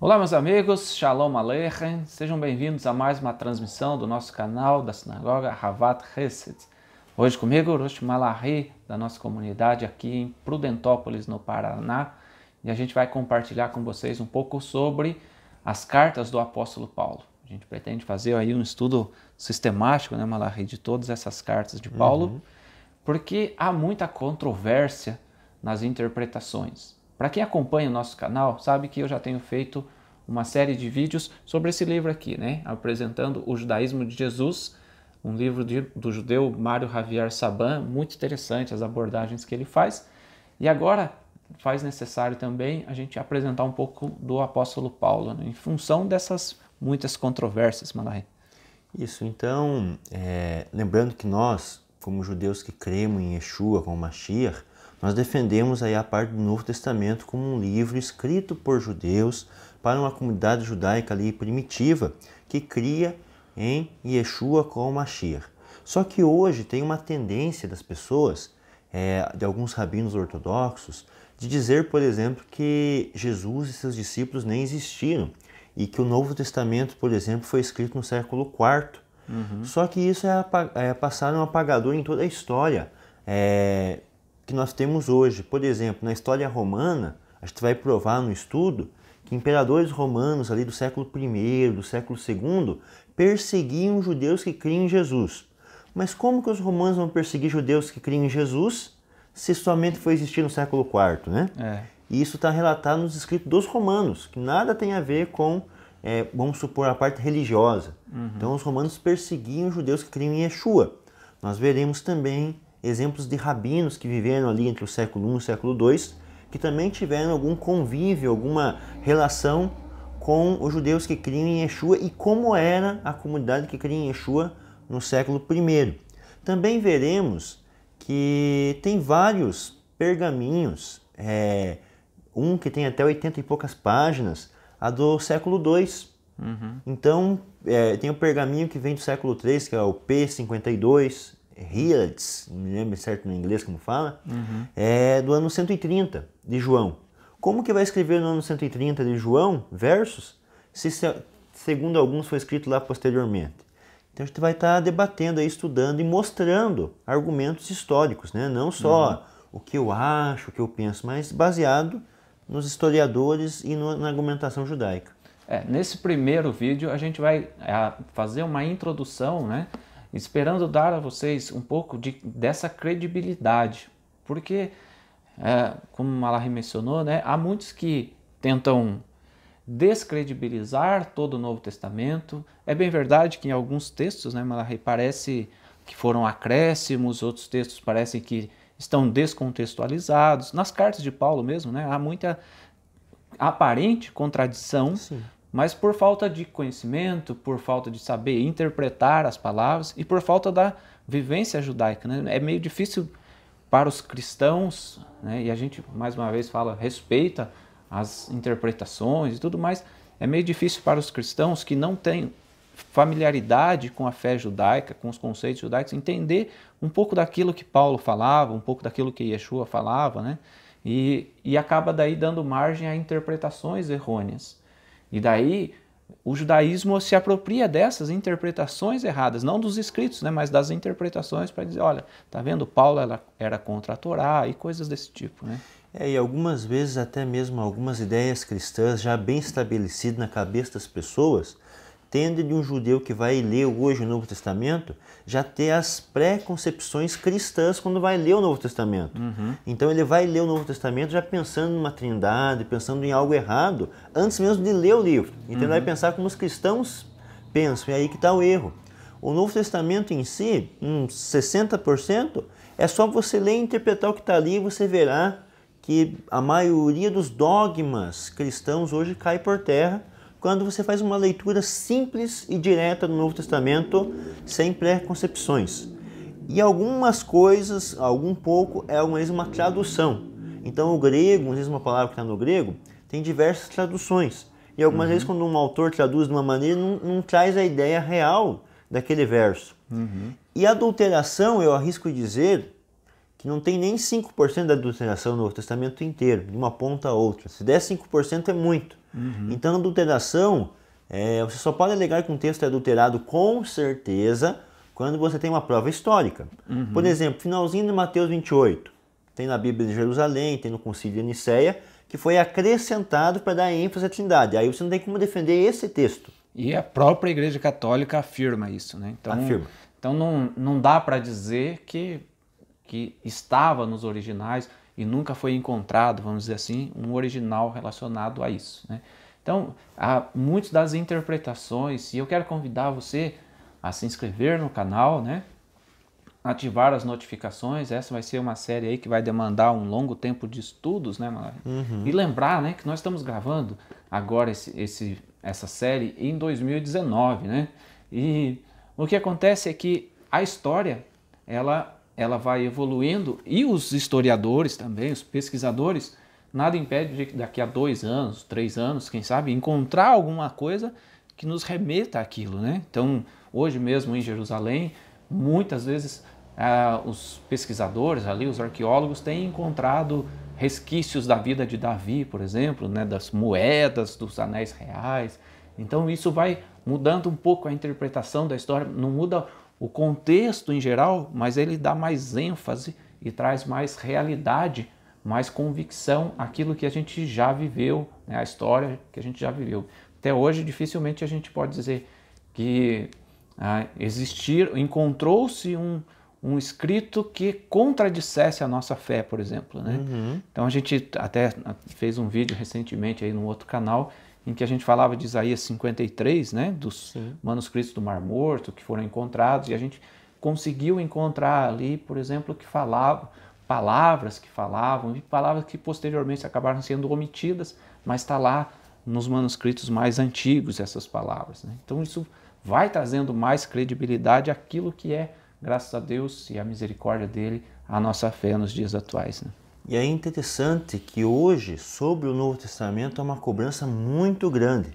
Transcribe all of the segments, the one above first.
Olá meus amigos, Shalom Aleichem, sejam bem-vindos a mais uma transmissão do nosso canal da Sinagoga Havat Chesed. Hoje comigo, Rosh Malahi, da nossa comunidade aqui em Prudentópolis, no Paraná, e a gente vai compartilhar com vocês um pouco sobre as cartas do apóstolo Paulo. A gente pretende fazer aí um estudo sistemático, né, Malahi, de todas essas cartas de Paulo, porque há muita controvérsia nas interpretações. Para quem acompanha o nosso canal, sabe que eu já tenho feito uma série de vídeos sobre esse livro aqui, né? Apresentando o Judaísmo de Jesus, um livro do judeu Mário Javier Saban, muito interessante as abordagens que ele faz. E agora faz necessário também a gente apresentar um pouco do apóstolo Paulo, né? Em função dessas muitas controvérsias, Malahi. Isso, então, lembrando que nós, como judeus que cremos em Yeshua, como Mashiach, nós defendemos aí a parte do Novo Testamento como um livro escrito por judeus para uma comunidade judaica ali primitiva que cria em Yeshua como Mashiach. Só que hoje tem uma tendência das pessoas, de alguns rabinos ortodoxos, de dizer, por exemplo, que Jesus e seus discípulos nem existiram e que o Novo Testamento, por exemplo, foi escrito no século IV. Só que isso é passar um apagador em toda a história que nós temos hoje. Por exemplo, na história romana, a gente vai provar no estudo que imperadores romanos ali do século I, do século II, perseguiam judeus que criam em Jesus. Mas como que os romanos vão perseguir judeus que criam em Jesus se somente foi existir no século IV, né? E isso está relatado nos escritos dos romanos, que nada tem a ver com, vamos supor, a parte religiosa. Então os romanos perseguiam judeus que criam em Yeshua. Nós veremos também exemplos de rabinos que viveram ali entre o século I e o século II, que também tiveram algum convívio, alguma relação com os judeus que criam em Yeshua e como era a comunidade que cria em Yeshua no século I. Também veremos que tem vários pergaminhos, um que tem até 80 e poucas páginas, a do século II. Então, tem o pergaminho que vem do século III, que é o P52, Hillels, não me lembro certo no inglês como fala, do ano 130 de João. Como que vai escrever no ano 130 de João versos, se segundo alguns foi escrito lá posteriormente? Então a gente vai estar debatendo, aí, estudando e mostrando argumentos históricos, né? Não só o que eu acho, o que eu penso, mas baseado nos historiadores e na argumentação judaica. Nesse primeiro vídeo a gente vai fazer uma introdução, né? Esperando dar a vocês um pouco dessa credibilidade, porque, como Malahi mencionou, né, há muitos que tentam descredibilizar todo o Novo Testamento. É bem verdade que em alguns textos, né, Malahi, parece que foram acréscimos, outros textos parecem que estão descontextualizados. Nas cartas de Paulo mesmo, né, há muita aparente contradição. Sim. Mas por falta de conhecimento, por falta de saber interpretar as palavras e por falta da vivência judaica, né? É meio difícil para os cristãos, né? E a gente, mais uma vez, respeita as interpretações e tudo mais. É meio difícil para os cristãos que não têm familiaridade com a fé judaica, com os conceitos judaicos, entender um pouco daquilo que Paulo falava, um pouco daquilo que Yeshua falava, né? E acaba daí dando margem a interpretações errôneas. E daí o judaísmo se apropria dessas interpretações erradas, não dos escritos, né, mas das interpretações para dizer, olha, tá vendo, Paulo era contra a Torá e coisas desse tipo, né? E algumas vezes até mesmo algumas ideias cristãs já bem estabelecidas na cabeça das pessoas tendem de um judeu que vai ler hoje o Novo Testamento já ter as pré-concepções cristãs quando vai ler o Novo Testamento. Então ele vai ler o Novo Testamento já pensando numa trindade, pensando em algo errado, antes mesmo de ler o livro. Então ele vai pensar como os cristãos pensam, e aí que está o erro. O Novo Testamento em si, uns 60%, é só você ler e interpretar o que está ali e você verá que a maioria dos dogmas cristãos hoje cai por terra quando você faz uma leitura simples e direta do Novo Testamento, sem pré-concepções. E algumas coisas, algum pouco, é uma tradução. Então o grego, às vezes uma palavra que está no grego, tem diversas traduções. E algumas vezes quando um autor traduz de uma maneira, não traz a ideia real daquele verso. E a adulteração, eu arrisco dizer, que não tem nem 5% da adulteração no Novo Testamento inteiro, de uma ponta a outra. Se der 5% é muito. Então, adulteração, você só pode alegar que um texto é adulterado com certeza quando você tem uma prova histórica. Por exemplo, finalzinho de Mateus 28, tem na Bíblia de Jerusalém, tem no Concílio de Nicéia, que foi acrescentado para dar ênfase à Trindade. Aí você não tem como defender esse texto. E a própria Igreja Católica afirma isso, né? Então, Afirma. Então não dá para dizer que estava nos originais e nunca foi encontrado, vamos dizer assim, um original relacionado a isso, né? Então, há muitas das interpretações, e eu quero convidar você a se inscrever no canal, né? Ativar as notificações. Essa vai ser uma série aí que vai demandar um longo tempo de estudos, né, Malari? E lembrar, né, que nós estamos gravando agora essa série em 2019, né? E o que acontece é que a história, ela vai evoluindo, e os historiadores também, os pesquisadores, nada impede de daqui a 2 anos, 3 anos, quem sabe, encontrar alguma coisa que nos remeta àquilo, né? Então, hoje mesmo em Jerusalém, muitas vezes os pesquisadores ali, os arqueólogos, têm encontrado resquícios da vida de Davi, por exemplo, né, das moedas, dos anéis reais. Então isso vai mudando um pouco a interpretação da história, não muda o contexto em geral, mas ele dá mais ênfase e traz mais realidade, mais convicção àquilo que a gente já viveu, né, a história que a gente já viveu. Até hoje, dificilmente a gente pode dizer que encontrou-se um escrito que contradissesse a nossa fé, por exemplo, né? Então a gente até fez um vídeo recentemente aí no outro canal em que a gente falava de Isaías 53, né, dos manuscritos do Mar Morto que foram encontrados, e a gente conseguiu encontrar ali, por exemplo, que falavam palavras que posteriormente acabaram sendo omitidas, mas está lá nos manuscritos mais antigos essas palavras, né? Então isso vai trazendo mais credibilidade àquilo que é, graças a Deus e à misericórdia dele, a nossa fé nos dias atuais, né? E é interessante que hoje, sobre o Novo Testamento, há uma cobrança muito grande.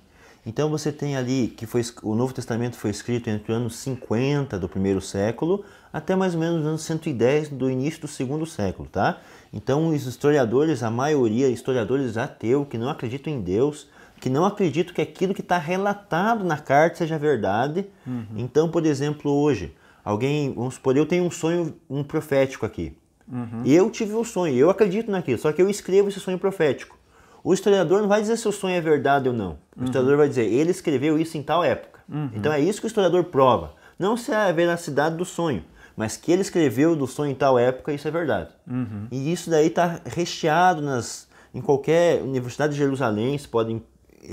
Então você tem ali que o Novo Testamento foi escrito entre os anos 50 do primeiro século até mais ou menos os anos 110 do início do segundo século, tá? Então os historiadores, a maioria, historiadores ateus, que não acreditam em Deus, que não acreditam que aquilo que está relatado na carta seja verdade. Então, por exemplo, hoje, vamos supor, eu tenho um sonho profético aqui. Eu tive um sonho, eu acredito naquilo, só que eu escrevo esse sonho profético. O historiador não vai dizer se o sonho é verdade ou não. O historiador vai dizer, ele escreveu isso em tal época. Então é isso que o historiador prova. Não se é a veracidade do sonho, mas que ele escreveu do sonho em tal época, isso é verdade. E isso daí está recheado em qualquer universidade de Jerusalém,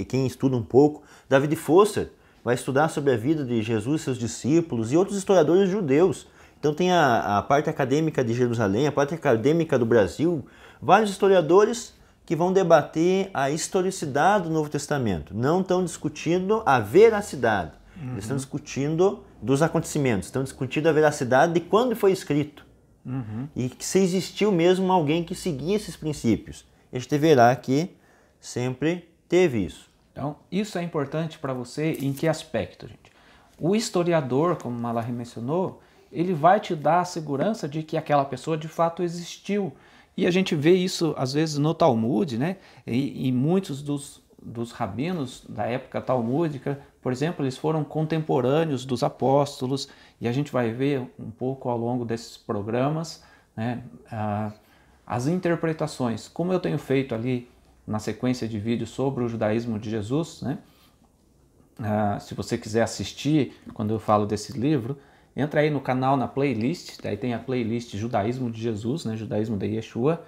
quem estuda um pouco, David Foster vai estudar sobre a vida de Jesus e seus discípulos e outros historiadores judeus. Então tem a parte acadêmica de Jerusalém, a parte acadêmica do Brasil, vários historiadores que vão debater a historicidade do Novo Testamento. Não estão discutindo a veracidade, eles estão discutindo dos acontecimentos, estão discutindo a veracidade de quando foi escrito. E que se existiu mesmo alguém que seguia esses princípios. A gente verá que sempre teve isso. Então, isso é importante para você em que aspecto, gente? O historiador, como Malari mencionou, ele vai te dar a segurança de que aquela pessoa de fato existiu. E a gente vê isso, às vezes, no Talmud, né? E muitos dos rabinos da época talmúdica, por exemplo, eles foram contemporâneos dos apóstolos, e a gente vai ver um pouco ao longo desses programas, né, as interpretações. Como eu tenho feito ali na sequência de vídeos sobre o judaísmo de Jesus, né? Se você quiser assistir quando eu falo desse livro, entra aí no canal, na playlist, daí tem a playlist Judaísmo de Jesus, né? Judaísmo de Yeshua,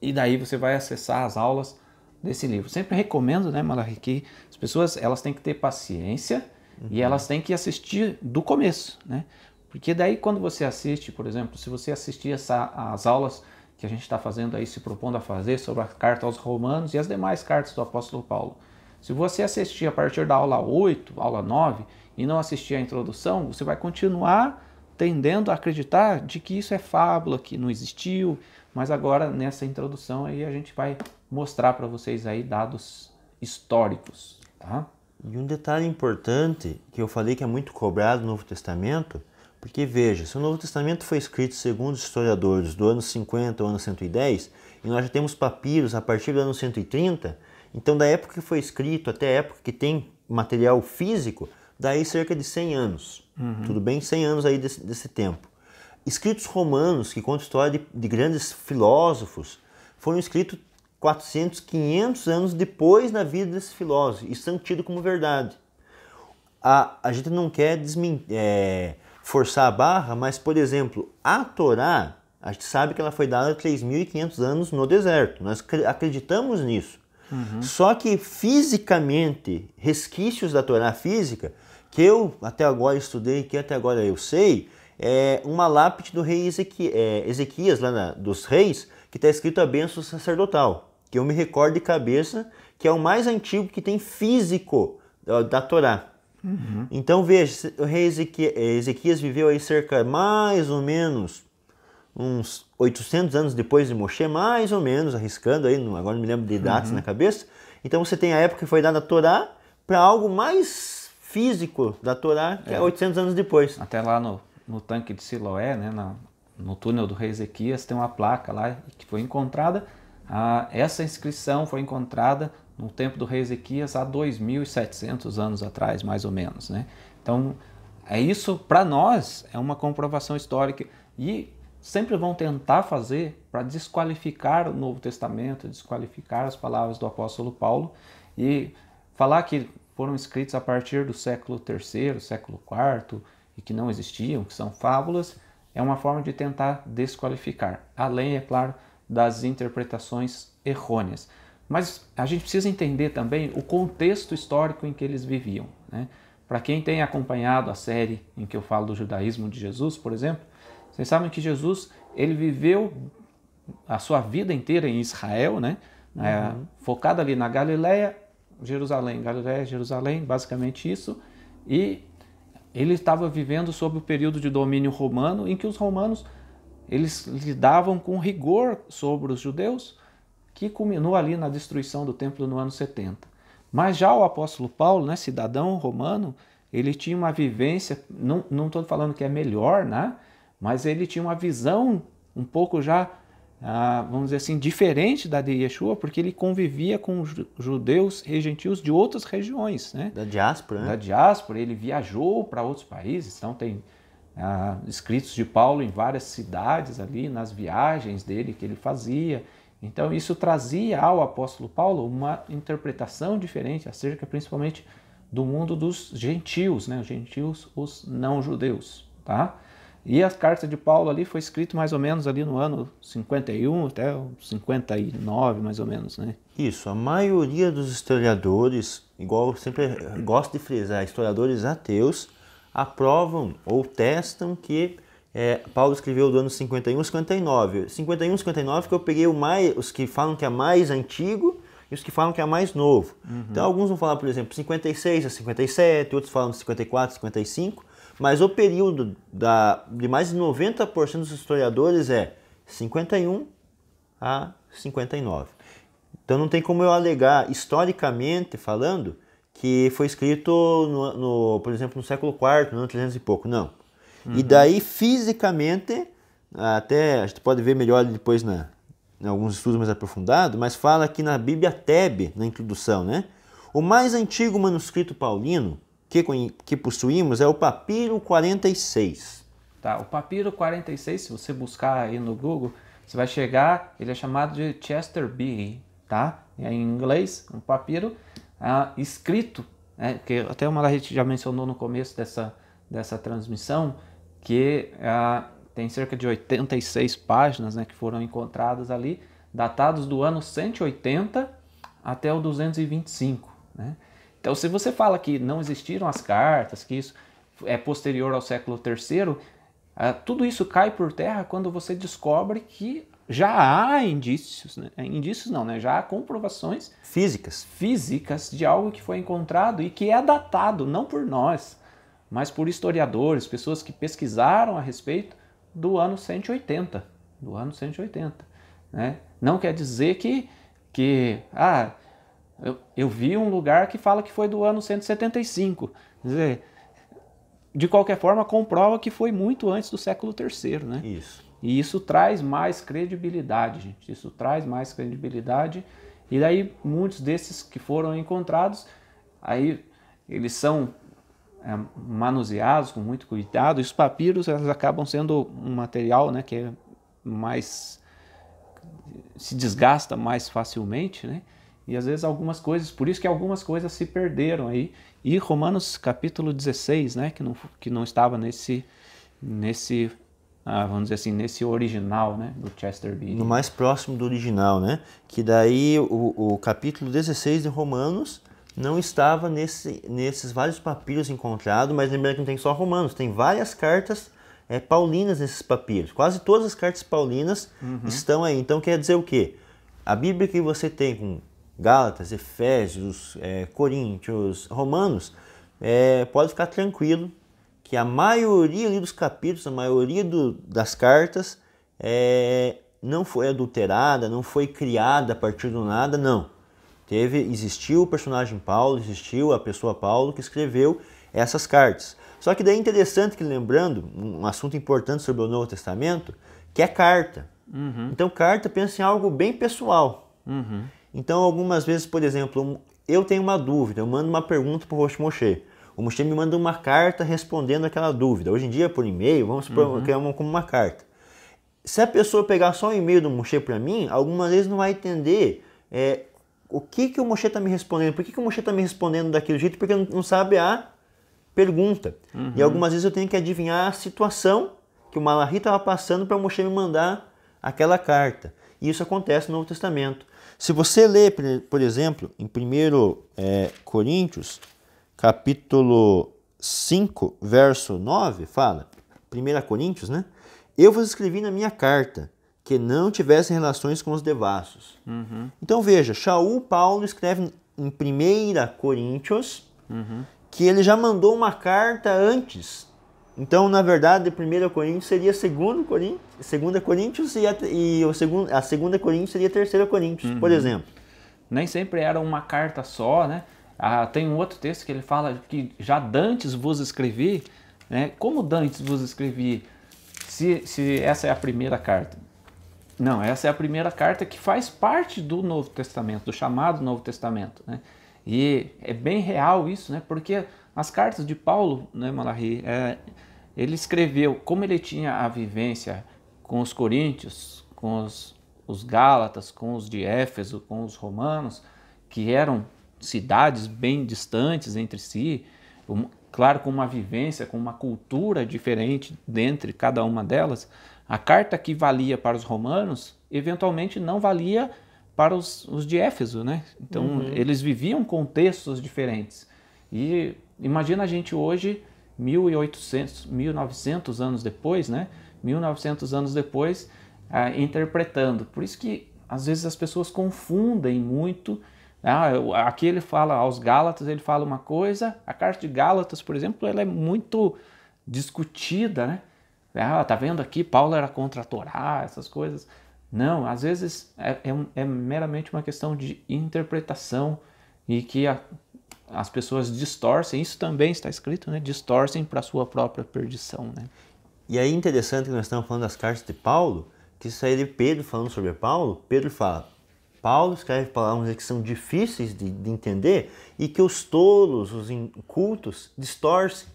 e daí você vai acessar as aulas desse livro. Sempre recomendo, né, Malari, que as pessoas elas têm que ter paciência e elas têm que assistir do começo, né? Porque daí quando você assiste, por exemplo, se você assistir as aulas que a gente está fazendo aí, se propondo a fazer sobre a carta aos Romanos e as demais cartas do apóstolo Paulo, se você assistir a partir da aula 8, aula 9, e não assistir a introdução, você vai continuar tendendo a acreditar de que isso é fábula, que não existiu, mas agora nessa introdução aí a gente vai mostrar para vocês aí dados históricos, tá? E um detalhe importante que eu falei que é muito cobrado no Novo Testamento, Porque veja, se o Novo Testamento foi escrito segundo os historiadores do ano 50 ao ano 110, e nós já temos papiros a partir do ano 130, então da época que foi escrito até a época que tem material físico, daí cerca de 100 anos. Tudo bem? 100 anos aí desse tempo. Escritos romanos, que contam a história de grandes filósofos, foram escritos 400, 500 anos depois da vida desses filósofos e são tidos como verdade. A gente não quer forçar a barra, mas, por exemplo, a Torá, a gente sabe que ela foi dada há 3.500 anos no deserto. Nós acreditamos nisso. Só que fisicamente, resquícios da Torá física, que eu até agora estudei, que até agora eu sei, é uma lápide do rei Ezequias, lá dos reis, que está escrito a bênção sacerdotal, que eu me recordo de cabeça, que é o mais antigo que tem físico da Torá. Então veja, o rei Ezequias viveu aí cerca mais ou menos uns 800 anos depois de Moshe, mais ou menos, arriscando aí, agora não me lembro de datas na cabeça. Então você tem a época que foi dada a Torá para algo mais físico da Torá, que é 800 anos depois. Até lá no tanque de Siloé, né, no túnel do rei Ezequias, tem uma placa lá que foi encontrada. Essa inscrição foi encontrada no tempo do rei Ezequias há 2.700 anos atrás, mais ou menos, né? Então, isso para nós é uma comprovação histórica e sempre vão tentar fazer para desqualificar o Novo Testamento, desqualificar as palavras do apóstolo Paulo e falar que foram escritos a partir do século III, século IV e que não existiam, que são fábulas, é uma forma de tentar desqualificar, além, é claro, das interpretações errôneas. Mas a gente precisa entender também o contexto histórico em que eles viviam, né? Para quem tem acompanhado a série em que eu falo do judaísmo de Jesus, por exemplo, vocês sabem que Jesus ele viveu a sua vida inteira em Israel, né? Focado ali na Galileia, Jerusalém, Galileia, Jerusalém, basicamente isso. E ele estava vivendo sob o período de domínio romano, em que os romanos eles lidavam com rigor sobre os judeus, que culminou ali na destruição do templo no ano 70. Mas já o apóstolo Paulo, né, cidadão romano, ele tinha uma vivência, não estou falando que é melhor, né, mas ele tinha uma visão um pouco já, vamos dizer assim, diferente da de Yeshua, porque ele convivia com judeus e gentios de outras regiões, né? Da diáspora, né? Da diáspora, ele viajou para outros países, então tem escritos de Paulo em várias cidades ali, nas viagens dele que ele fazia. Então isso trazia ao apóstolo Paulo uma interpretação diferente acerca principalmente do mundo dos gentios, né? Os gentios, os não-judeus, tá? E a carta de Paulo ali foi escrita mais ou menos ali no ano 51 até 59, mais ou menos, né? Isso, a maioria dos historiadores, igual eu sempre gosto de frisar, historiadores ateus, aprovam ou testam que Paulo escreveu do ano 51 e 59. 51 e 59 que eu peguei os que falam que é mais antigo e os que falam que é mais novo. Então alguns vão falar, por exemplo, 56 a 57, outros falam de 54 a 55, mas o período de mais de 90% dos historiadores é 51 a 59. Então não tem como eu alegar, historicamente falando, que foi escrito, por exemplo, no século IV, no ano 300 e pouco, não. E daí, fisicamente, até a gente pode ver melhor depois em alguns estudos mais aprofundados, mas fala aqui na Bíblia Tebe, na introdução, né? O mais antigo manuscrito paulino que possuímos é o Papiro 46. Tá, o Papiro 46, se você buscar aí no Google, você vai chegar, ele é chamado de Chester Beatty, tá? É em inglês, um papiro escrito, que até uma a gente já mencionou no começo dessa transmissão, que tem cerca de 86 páginas, né, que foram encontradas ali, datados do ano 180 até o 225. Né? Então, se você fala que não existiram as cartas, que isso é posterior ao século III, tudo isso cai por terra quando você descobre que já há indícios, né? Indícios não, né? Já há comprovações físicas de algo que foi encontrado e que é datado, não por nós, mas por historiadores, pessoas que pesquisaram a respeito do ano 180. Do ano 180. Né? Não quer dizer que eu vi um lugar que fala que foi do ano 175. Quer dizer, de qualquer forma, comprova que foi muito antes do século III, né? Isso. E isso traz mais credibilidade, gente. Isso traz mais credibilidade. E daí, muitos desses que foram encontrados, aí eles são manuseados com muito cuidado. E os papiros, elas acabam sendo um material, né, que é mais... se desgasta mais facilmente, né? E às vezes algumas coisas, por isso que algumas coisas se perderam aí. E Romanos capítulo 16, né, que não estava nesse vamos dizer assim, nesse original, né, do Chester Beatty. No mais próximo do original, né? Que daí o capítulo 16 de Romanos não estava nesses vários papiros encontrados, mas lembrando que não tem só Romanos, tem várias cartas paulinas nesses papiros. Quase todas as cartas paulinas estão aí. Então quer dizer o quê? A Bíblia que você tem com Gálatas, Efésios, Coríntios, Romanos, pode ficar tranquilo que a maioria ali dos capítulos, a maioria das cartas não foi adulterada, não foi criada a partir do nada, não. Existiu o personagem Paulo, existiu a pessoa Paulo que escreveu essas cartas. Só que daí é interessante que, lembrando, um assunto importante sobre o Novo Testamento, que é carta. Então carta pensa em algo bem pessoal. Então algumas vezes, por exemplo, eu tenho uma dúvida, eu mando uma pergunta para o Rosh Moshe. O Moshe me manda uma carta respondendo aquela dúvida. Hoje em dia, por e-mail, vamos supor que é como uma carta. Se a pessoa pegar só o e-mail do Moshe para mim, algumas vezes não vai entender o que o Moshe está me respondendo. Por que o Moshe está me respondendo daquele jeito? Porque não sabe a pergunta. E algumas vezes eu tenho que adivinhar a situação que o Malachi estava passando para o Moshe me mandar aquela carta. E isso acontece no Novo Testamento. Se você ler, por exemplo, em 1 Coríntios, capítulo 5, verso 9, fala, 1 Coríntios, né? Eu vos escrevi na minha carta que não tivessem relações com os devassos. Então veja, Paulo escreve em 1 Coríntios que ele já mandou uma carta antes. Então, na verdade, 1 Coríntios seria 2 Coríntios e a 2 Coríntios seria 3 Coríntios, por exemplo. Nem sempre era uma carta só, né? Tem um outro texto que ele fala que já dantes vos escrevi, né? Como dantes vos escrevi, se essa é a primeira carta? Não, essa é a primeira carta que faz parte do Novo Testamento, do chamado Novo Testamento, né? E é bem real isso, né? Porque as cartas de Paulo, né, Malachi, ele escreveu, como ele tinha a vivência com os coríntios, com os gálatas, com os de Éfeso, com os romanos, que eram cidades bem distantes entre si, claro, com uma vivência, com uma cultura diferente dentre cada uma delas, a carta que valia para os romanos, eventualmente não valia para os de Éfeso, né? Então, eles viviam contextos diferentes. E imagina a gente hoje, 1900 anos depois, né? 1900 anos depois, interpretando. Por isso que, às vezes, as pessoas confundem muito. Aqui ele fala aos Gálatas, ele fala uma coisa. A carta de Gálatas, por exemplo, ela é muito discutida, né? Tá vendo aqui, Paulo era contra a Torá, essas coisas. Não, às vezes é meramente uma questão de interpretação e que as pessoas distorcem, isso também está escrito, né? Distorcem para a sua própria perdição, né? E aí interessante que nós estamos falando das cartas de Paulo, que isso aí de Pedro falando sobre Paulo, Pedro fala, Paulo escreve palavras que são difíceis de entender e que os tolos, os incultos, distorcem.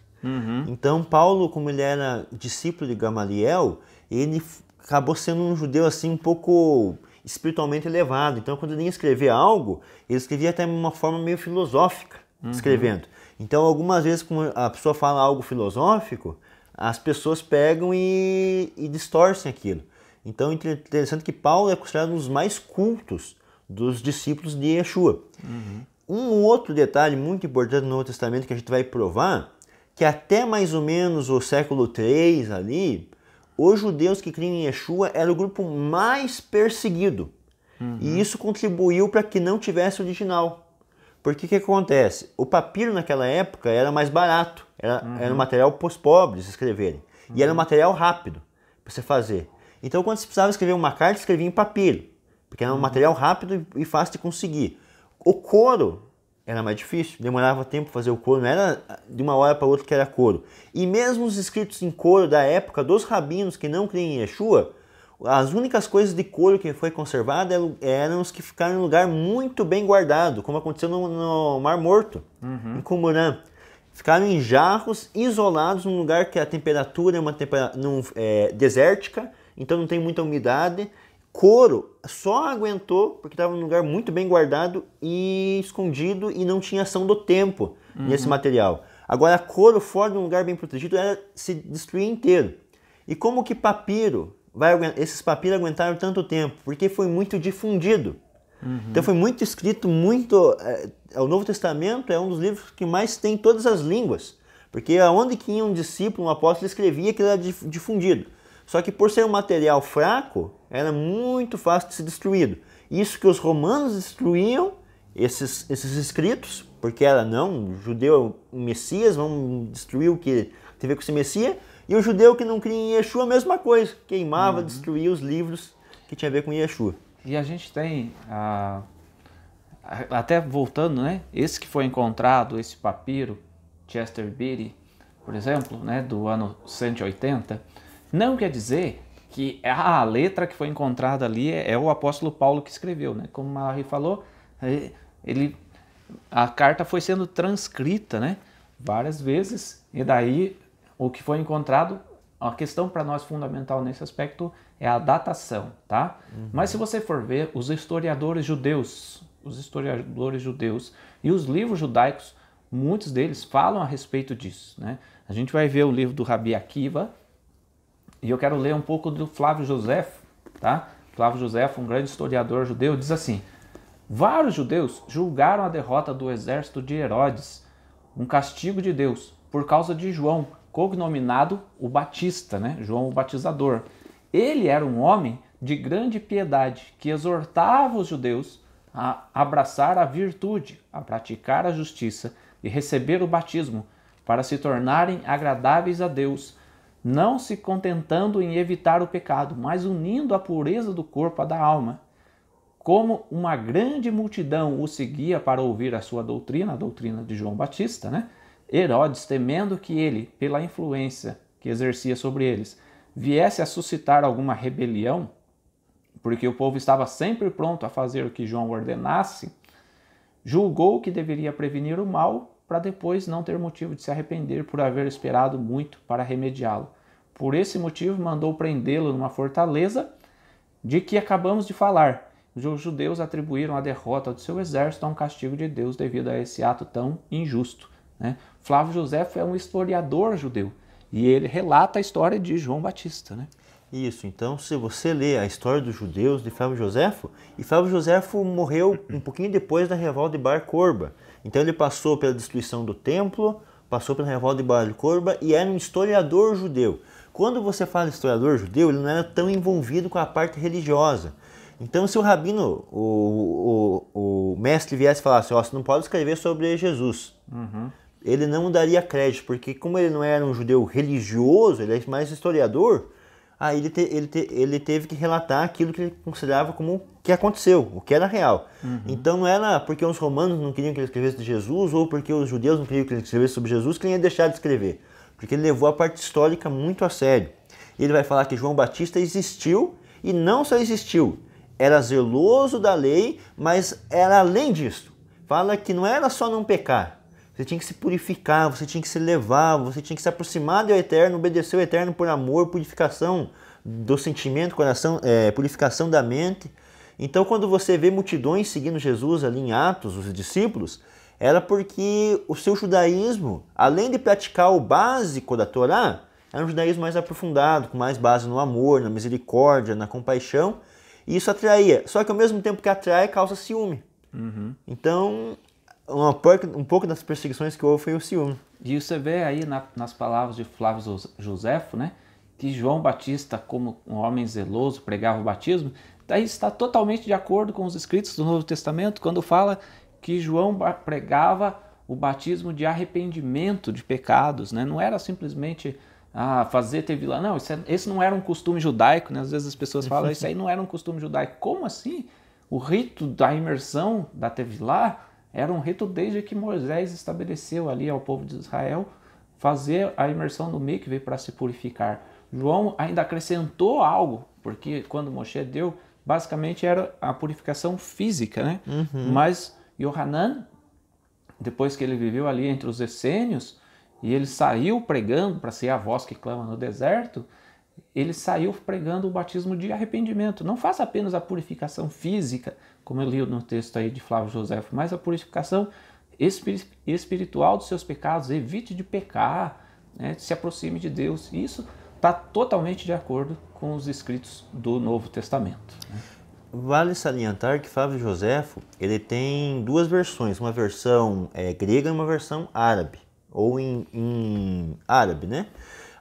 Então Paulo, como ele era discípulo de Gamaliel, ele acabou sendo um judeu assim um pouco espiritualmente elevado. Então quando ele ia escrever algo, ele escrevia até de uma forma meio filosófica, escrevendo. Então algumas vezes quando a pessoa fala algo filosófico, as pessoas pegam e distorcem aquilo. Então é interessante que Paulo é considerado um dos mais cultos dos discípulos de Yeshua. Um outro detalhe muito importante no Novo Testamento que a gente vai provar, que até mais ou menos o século III ali, os judeus que criam em Yeshua era o grupo mais perseguido. E isso contribuiu para que não tivesse original. Porque o que acontece? O papiro naquela época era mais barato, era um material para os pobres escreverem. E era um material rápido para você fazer. Então quando você precisava escrever uma carta, escrevia em papiro, porque era um material rápido e fácil de conseguir. O couro era mais difícil, demorava tempo fazer o coro, não era de uma hora para outra que era coro. E mesmo os escritos em coro da época dos rabinos que não criam em Yeshua, as únicas coisas de coro que foi conservada eram os que ficaram em um lugar muito bem guardado, como aconteceu no Mar Morto, em Qumran. Ficaram em jarros isolados num lugar que a temperatura é uma temperatura desértica, então não tem muita umidade. Coro só aguentou porque estava num lugar muito bem guardado e escondido e não tinha ação do tempo nesse material. Agora, couro fora de um lugar bem protegido era se destruir inteiro. E como que papiro, esses papiros aguentaram tanto tempo? Porque foi muito difundido. Então foi muito escrito, o Novo Testamento é um dos livros que mais tem todas as línguas. Porque aonde que ia um discípulo, um apóstolo, escrevia, aquilo era difundido. Só que por ser um material fraco, era muito fácil de ser destruído. Isso que os romanos destruíam, esses escritos, porque era não, o judeu, o Messias, vamos destruir o que tem a ver com esse Messias, e o judeu que não cria em Yeshua, a mesma coisa, queimava, destruía os livros que tinha a ver com Yeshua. E a gente tem, até voltando, né, esse que foi encontrado, esse papiro, Chester Beatty, por exemplo, né, do ano 180, não quer dizer que a letra que foi encontrada ali é o apóstolo Paulo que escreveu, né? Como o Malachi falou, a carta foi sendo transcrita, né, várias vezes, e daí o que foi encontrado, a questão para nós fundamental nesse aspecto é a datação, tá? Mas se você for ver, os historiadores judeus e os livros judaicos, muitos deles falam a respeito disso, né? A gente vai ver o livro do Rabi Akiva, e eu quero ler um pouco do Flávio Josefo, tá? Flávio Josefo, um grande historiador judeu, diz assim: vários judeus julgaram a derrota do exército de Herodes um castigo de Deus por causa de João, cognominado o Batista, né? João o Batizador. Ele era um homem de grande piedade que exortava os judeus a abraçar a virtude, a praticar a justiça e receber o batismo para se tornarem agradáveis a Deus, não se contentando em evitar o pecado, mas unindo a pureza do corpo à da alma. Como uma grande multidão o seguia para ouvir a sua doutrina, a doutrina de João Batista, né? Herodes, temendo que ele, pela influência que exercia sobre eles, viesse a suscitar alguma rebelião, porque o povo estava sempre pronto a fazer o que João ordenasse, julgou que deveria prevenir o mal para depois não ter motivo de se arrepender por haver esperado muito para remediá-lo. Por esse motivo mandou prendê-lo numa fortaleza de que acabamos de falar. Os judeus atribuíram a derrota do seu exército a um castigo de Deus devido a esse ato tão injusto, né? Flávio Josefo é um historiador judeu e ele relata a história de João Batista, né? Isso, então se você lê a história dos judeus de Flávio Josefo, e Flávio Josefo morreu um pouquinho depois da revolta de Bar Korba. Então ele passou pela destruição do templo, passou pela revolta de Bar Korba e era um historiador judeu. Quando você fala historiador judeu, ele não era tão envolvido com a parte religiosa. Então se o rabino, o mestre viesse e falasse, ó, você não pode escrever sobre Jesus, ele não daria crédito, porque como ele não era um judeu religioso, ele é mais historiador, aí ele teve que relatar aquilo que ele considerava como que aconteceu, o que era real. Então não era porque os romanos não queriam que ele escrevesse de Jesus ou porque os judeus não queriam que ele escrevesse sobre Jesus que ele ia deixar de escrever. Porque ele levou a parte histórica muito a sério. Ele vai falar que João Batista existiu e não só existiu, era zeloso da lei, mas era além disso. Fala que não era só não pecar. Você tinha que se purificar, você tinha que se levar, você tinha que se aproximar do Eterno, obedecer ao Eterno por amor, purificação do sentimento, coração, purificação da mente. Então, quando você vê multidões seguindo Jesus ali em Atos, os discípulos, era porque o seu judaísmo, além de praticar o básico da Torá, era um judaísmo mais aprofundado, com mais base no amor, na misericórdia, na compaixão, e isso atraía. Só que ao mesmo tempo que atrai, causa ciúme. Então, um pouco das perseguições que houve foi o ciúme. E você vê aí nas palavras de Flávio Josefo, né, que João Batista, como um homem zeloso, pregava o batismo. Daí está totalmente de acordo com os escritos do Novo Testamento, quando fala que João pregava o batismo de arrependimento de pecados, né? Não era simplesmente fazer tevilá. Não, esse não era um costume judaico, né? Às vezes as pessoas falam, isso aí não era um costume judaico. Como assim? O rito da imersão da tevilá Era um rito desde que Moisés estabeleceu ali ao povo de Israel fazer a imersão no mikve para se purificar. João ainda acrescentou algo, porque quando Moshe deu, basicamente era a purificação física, né? Mas Yohanan, depois que ele viveu ali entre os essênios, e ele saiu pregando para ser a voz que clama no deserto, ele saiu pregando o batismo de arrependimento. Não faça apenas a purificação física, como eu li no texto aí de Flávio Josefo, mas a purificação espiritual dos seus pecados. Evite de pecar, né? Se aproxime de Deus. Isso está totalmente de acordo com os escritos do Novo Testamento. Vale salientar que Flávio Josefo ele tem duas versões, uma versão grega e uma versão árabe, ou em árabe, né?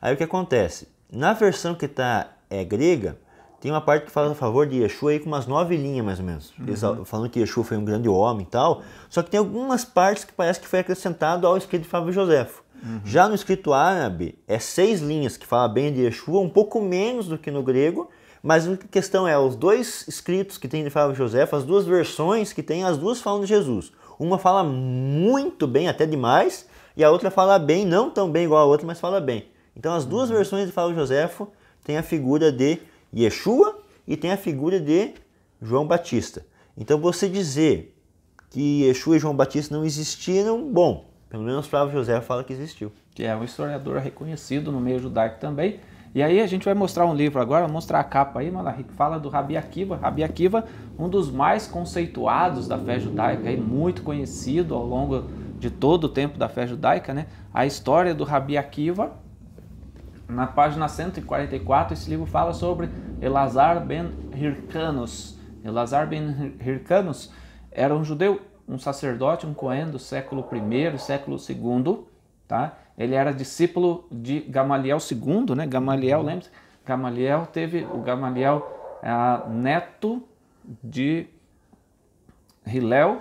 Aí o que acontece? Na versão que está grega, tem uma parte que fala a favor de Yeshua aí com umas 9 linhas mais ou menos. Eles falando que Yeshua foi um grande homem e tal, só que tem algumas partes que parece que foi acrescentado ao escrito de Flávio Josefo. Já no escrito árabe, 6 linhas que fala bem de Yeshua, um pouco menos do que no grego, mas a questão é, os dois escritos que tem de Flávio Josefo, as duas versões que tem, as duas falam de Jesus. Uma fala muito bem, até demais, e a outra fala bem, não tão bem igual a outra, mas fala bem. Então as duas versões de Flávio Josefo tem a figura de Yeshua e tem a figura de João Batista. Então você dizer que Yeshua e João Batista não existiram, bom, pelo menos Flávio Josefo fala que existiu. Que é um historiador reconhecido no meio judaico também. E aí a gente vai mostrar um livro agora, mostrar a capa aí, Malachi, que fala do Rabi Akiva. Rabi Akiva, um dos mais conceituados da fé judaica, aí, muito conhecido ao longo de todo o tempo da fé judaica, né? A história do Rabi Akiva, na página 144, esse livro fala sobre Elazar ben Hircanus. Elazar ben Hircanus era um judeu, um sacerdote, um cohen do século I e século II, tá? Ele era discípulo de Gamaliel II, né? Gamaliel, lembra-se? Gamaliel teve o Gamaliel neto de Hilel,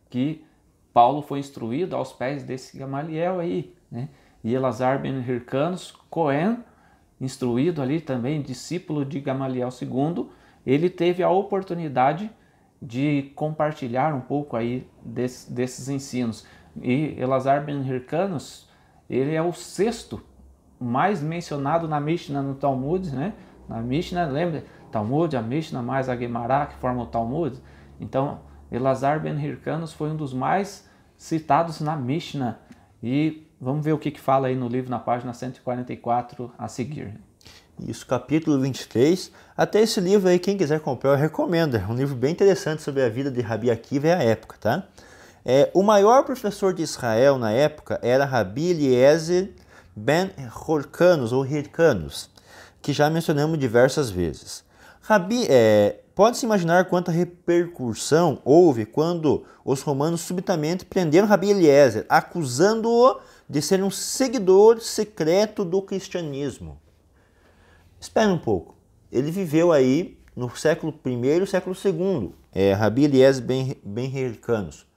que Paulo foi instruído aos pés desse Gamaliel aí, né? E Elazar ben Hircanus, cohen, instruído ali também, discípulo de Gamaliel II, ele teve a oportunidade de compartilhar um pouco aí desses ensinos. E Elazar ben Hircanus, ele é o 6º mais mencionado na Mishnah, no Talmud, né? Na Mishnah, lembra? Talmud, a Mishnah mais a Gemara, que forma o Talmud. Então, Elazar ben Hircanus foi um dos mais citados na Mishnah. E vamos ver o que fala aí no livro, na página 144 a seguir. Isso, capítulo 23. Até esse livro aí, quem quiser comprar, eu recomendo. É um livro bem interessante sobre a vida de Rabi Akiva e a época, tá? O maior professor de Israel na época era Rabi Eliezer ben Hircanus, ou Hircanus, que já mencionamos diversas vezes. Pode-se imaginar quanta repercussão houve quando os romanos subitamente prenderam Rabi Eliezer, acusando-o de ser um seguidor secreto do cristianismo. Espera um pouco, ele viveu aí no século I e século II, Rabi Eliezer ben Hircanus.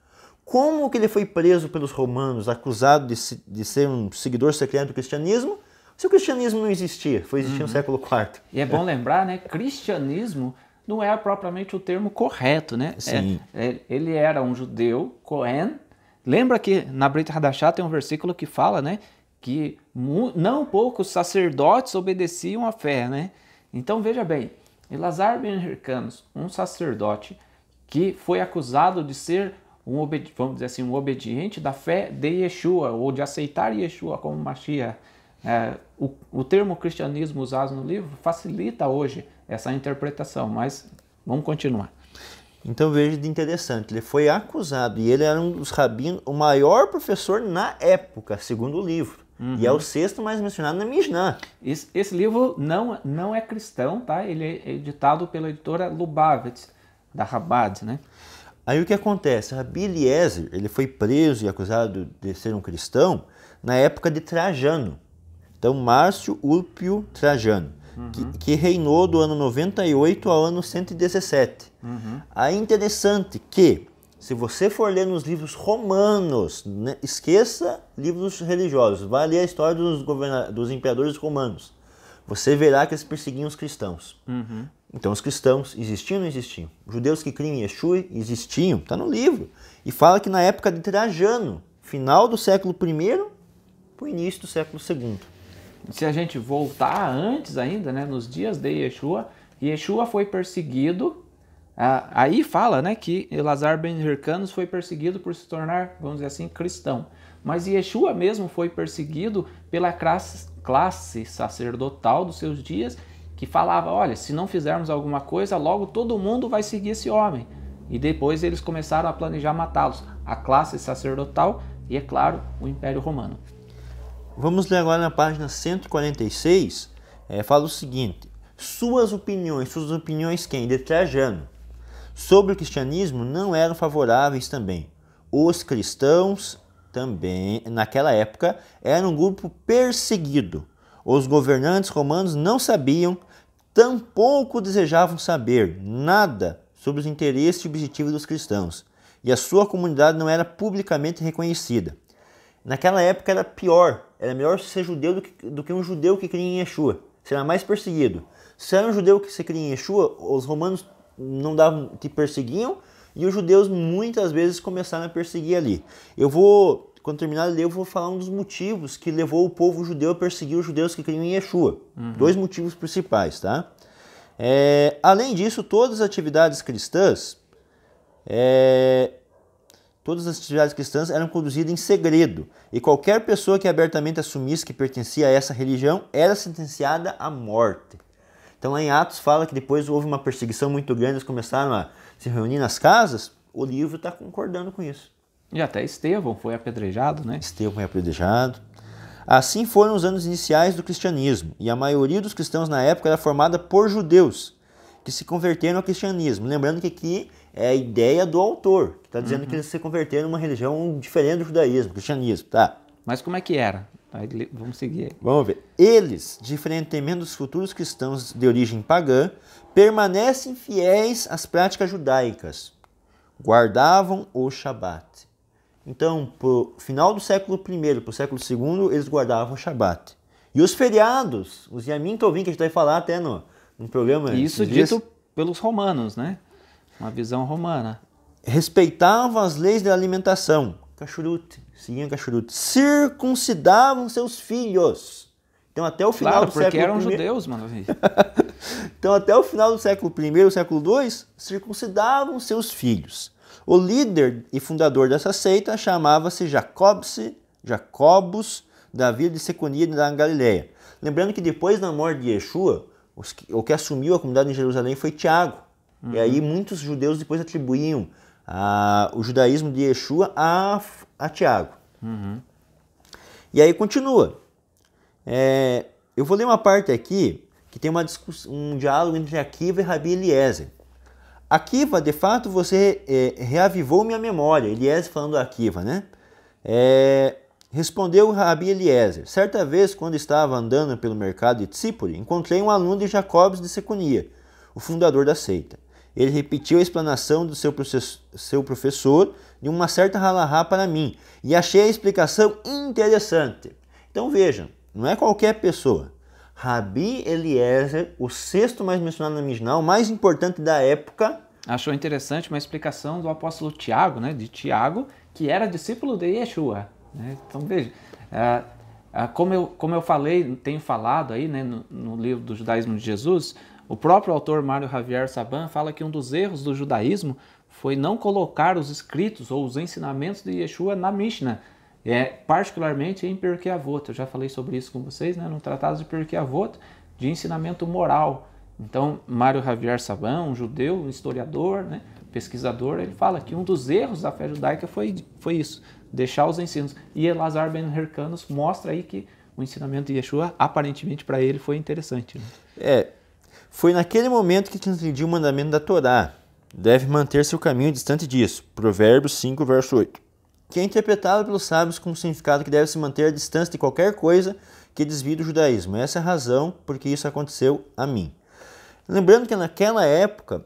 Como que ele foi preso pelos romanos, acusado de ser um seguidor secreto do cristianismo, se o cristianismo não existia, foi existir no século IV? E é bom lembrar, né, cristianismo não é propriamente o termo correto, né? Sim. Ele era um judeu, Cohen. Lembra que na Brit Hadashah tem um versículo que fala, né, que não poucos sacerdotes obedeciam à fé, né? Então veja bem, Elazar ben Hircanus, um sacerdote que foi acusado de ser vamos dizer assim, um obediente da fé de Yeshua, ou de aceitar Yeshua como Mashiach. O termo cristianismo usado no livro facilita hoje essa interpretação, mas vamos continuar. Então veja de interessante, ele foi acusado e ele era um dos rabinos, o maior professor na época, segundo o livro. E é o 6º mais mencionado na Mishnah. Esse livro não é cristão, tá? Ele é editado pela editora Lubavitch, da Chabad, né? Aí o que acontece? Rabi Eliezer, ele foi preso e acusado de ser um cristão na época de Trajano. Então, Márcio Ulpio Trajano, que reinou do ano 98 ao ano 117. Aí é interessante que, se você for ler nos livros romanos, né, esqueça livros religiosos, vá ler a história dos imperadores romanos. Você verá que eles perseguiam os cristãos. Então os cristãos existiam ou não existiam? Os judeus que criam em Yeshua existiam, está no livro. E fala que na época de Trajano, final do século I para o início do século II. Se a gente voltar antes ainda, né, nos dias de Yeshua, Yeshua foi perseguido, aí fala, né, que Elazar ben Hyrcanus foi perseguido por se tornar, vamos dizer assim, cristão. Mas Yeshua mesmo foi perseguido pela classe sacerdotal dos seus dias, que falava, olha, se não fizermos alguma coisa, logo todo mundo vai seguir esse homem. E depois eles começaram a planejar matá-los. A classe sacerdotal e, é claro, o Império Romano. Vamos ler agora na página 146, fala o seguinte: suas opiniões quem? De Trajano, sobre o cristianismo não eram favoráveis também. Os cristãos também, naquela época, eram um grupo perseguido. Os governantes romanos não sabiam, tampouco desejavam saber nada sobre os interesses e objetivos dos cristãos, e a sua comunidade não era publicamente reconhecida. Naquela época era pior, era melhor ser judeu do que um judeu que cria em Yeshua, será mais perseguido. Se era um judeu que se cria em Yeshua, os romanos não te perseguiam, e os judeus muitas vezes começaram a perseguir ali. Quando terminar de ler, eu vou falar um dos motivos que levou o povo judeu a perseguir os judeus que criam em Yeshua. Dois motivos principais, tá? Além disso, todas as atividades cristãs eram conduzidas em segredo, e qualquer pessoa que abertamente assumisse que pertencia a essa religião era sentenciada à morte. Então lá em Atos fala que depois houve uma perseguição muito grande, eles começaram a se reunir nas casas. O livro está concordando com isso. E até Estevão foi apedrejado, né? Estevão foi apedrejado. Assim foram os anos iniciais do cristianismo, e a maioria dos cristãos na época era formada por judeus que se converteram ao cristianismo. Lembrando que aqui é a ideia do autor, que está dizendo que eles se converteram numa religião diferente do judaísmo, cristianismo, tá? Mas como é que era? Vamos seguir aí. Vamos ver. Eles, diferentemente dos futuros cristãos de origem pagã, permanecem fiéis às práticas judaicas, guardavam o Shabat. Então, pro final do século I para o século II, eles guardavam o Shabat. E os feriados, os Yamim Tovim, que a gente vai falar até no programa. Isso dito pelos romanos, né? Uma visão romana. Respeitavam as leis da alimentação, kashrut, seguiam kashrut, circuncidavam seus filhos. Então, até o final do século I... porque eram judeus, mano. Então, até o final do século I e século II, circuncidavam seus filhos. O líder e fundador dessa seita chamava-se Jacobus, da vila de Seconia da Galileia. Lembrando que depois da morte de Yeshua, o que assumiu a comunidade em Jerusalém foi Tiago. E aí muitos judeus depois atribuíam o judaísmo de Yeshua a Tiago. E aí continua. Eu vou ler uma parte aqui que tem um diálogo entre Akiva e Rabi Eliezer. Akiva, de fato, você reavivou minha memória. Eliezer falando a Akiva, né? Respondeu Rabi Eliezer: certa vez, quando estava andando pelo mercado de Tzipori, encontrei um aluno de Jacobs de Seconia, o fundador da seita. Ele repetiu a explanação do seu professor de uma certa halahá para mim, e achei a explicação interessante. Então vejam, não é qualquer pessoa. Rabi Eliezer, o sexto mais mencionado na Mishnah, o mais importante da época. Achou interessante uma explicação do apóstolo Tiago, né? De Tiago, que era discípulo de Yeshua. Né? Então veja, como eu falei, tenho falado aí, né, no livro do Judaísmo de Jesus, o próprio autor Mário Javier Saban fala que um dos erros do judaísmo foi não colocar os escritos ou os ensinamentos de Yeshua na Mishnah, particularmente em Pirkei Avot. Eu já falei sobre isso com vocês, né, no Tratado de Pirkei Avot, de ensinamento moral. Então, Mário Javier Saban, um judeu, um historiador, né, pesquisador, ele fala que um dos erros da fé judaica foi isso, deixar os ensinos. E Elazar ben Hyrcanus mostra aí que o ensinamento de Yeshua, aparentemente para ele, foi interessante. Né? Foi naquele momento que transgrediu o mandamento da Torá. Deve manter seu caminho distante disso. Provérbios 5, verso 8. Que é interpretado pelos sábios como significado que deve se manter à distância de qualquer coisa que desvie do judaísmo. Essa é a razão por que isso aconteceu a mim. Lembrando que naquela época,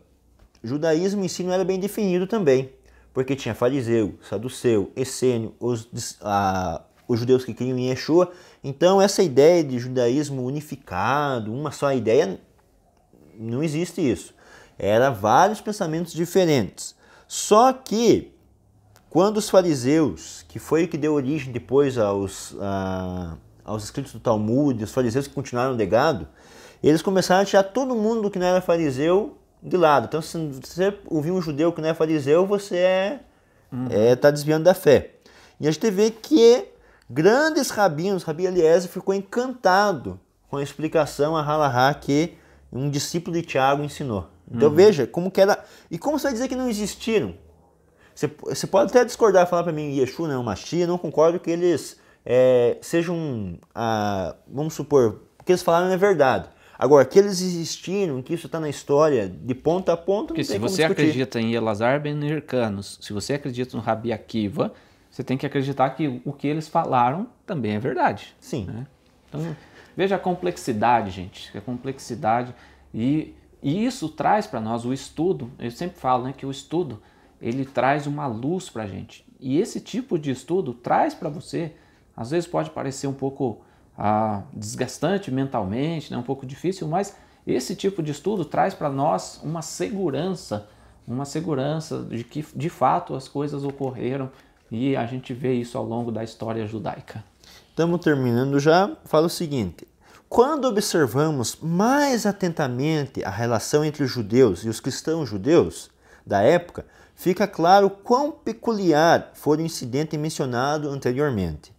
o judaísmo em si não era bem definido também. Porque tinha fariseu, saduceu, essênio, os judeus que criam em Yeshua. Então essa ideia de judaísmo unificado, uma só ideia, Não existe isso. Era vários pensamentos diferentes. Só que, quando os fariseus, que foi o que deu origem depois aos escritos do Talmud, os fariseus que continuaram o legado, eles começaram a tirar todo mundo que não era fariseu de lado. Então, se você ouvir um judeu que não é fariseu, você está desviando da fé. E a gente vê que grandes rabinos, Rabi Eliezer ficou encantado com a explicação, a halahá, que um discípulo de Tiago ensinou. Então veja como que era. E como você vai dizer que não existiram? Você pode até discordar, falar para mim, Yeshua não é uma Mashiach, não concordo que eles sejam, vamos supor, o que eles falaram é verdade. Agora, que eles existiram, que isso está na história de ponta a ponta, porque não tem se como você discutir. acredita em Elazar ben Hircanos, se você acredita no Rabi Akiva, você tem que acreditar que o que eles falaram também é verdade. Sim. Né? Então, veja a complexidade, gente. A complexidade. E isso traz para nós o estudo. Eu sempre falo, né, que o estudo ele traz uma luz para a gente. E esse tipo de estudo traz para você, às vezes pode parecer um pouco desgastante mentalmente, né, um pouco difícil, mas esse tipo de estudo traz para nós uma segurança de que de fato as coisas ocorreram. E a gente vê isso ao longo da história judaica. Estamos terminando já. Fala o seguinte: quando observamos mais atentamente a relação entre os judeus e os cristãos judeus da época, fica claro quão peculiar foi o incidente mencionado anteriormente.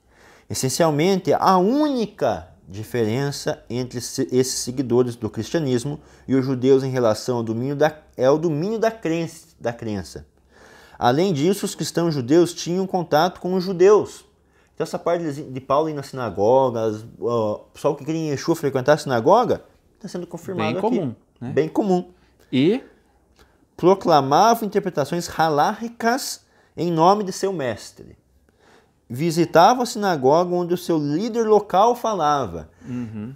Essencialmente, a única diferença entre esses seguidores do cristianismo e os judeus em relação ao domínio da crença. Além disso, os cristãos judeus tinham contato com os judeus. Então essa parte de Paulo ir na sinagoga, o pessoal que queria em Yeshua frequentar a sinagoga, está sendo confirmado bem aqui. Comum, né? Bem comum. E proclamavam interpretações haláricas em nome de seu mestre. Visitavam a sinagoga onde o seu líder local falava.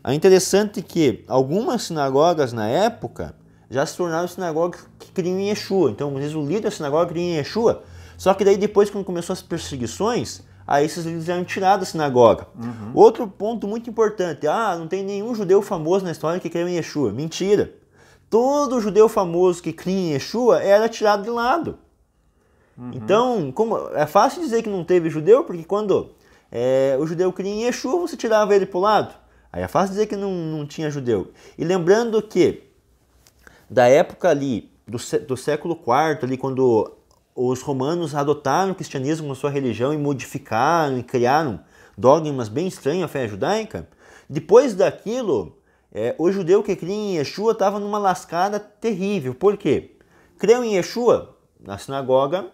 É interessante que algumas sinagogas na época já se tornaram sinagogas que criam em Yeshua. Então, às vezes o líder da sinagoga cria em Yeshua. Só que daí depois, quando começou as perseguições, aí esses líderes eram tirados da sinagoga. Outro ponto muito importante. Não tem nenhum judeu famoso na história que criou em Yeshua. Mentira. Todo judeu famoso que cria em Yeshua era tirado de lado. Então, é fácil dizer que não teve judeu, porque quando o judeu cria em Yeshua, você tirava ele para o lado. Aí é fácil dizer que não tinha judeu. E lembrando que da época ali, do século IV, ali, quando os romanos adotaram o cristianismo como sua religião e modificaram e criaram dogmas bem estranhos à fé judaica, depois daquilo, o judeu que cria em Yeshua estava numa lascada terrível. Por quê? Creu em Yeshua, na sinagoga,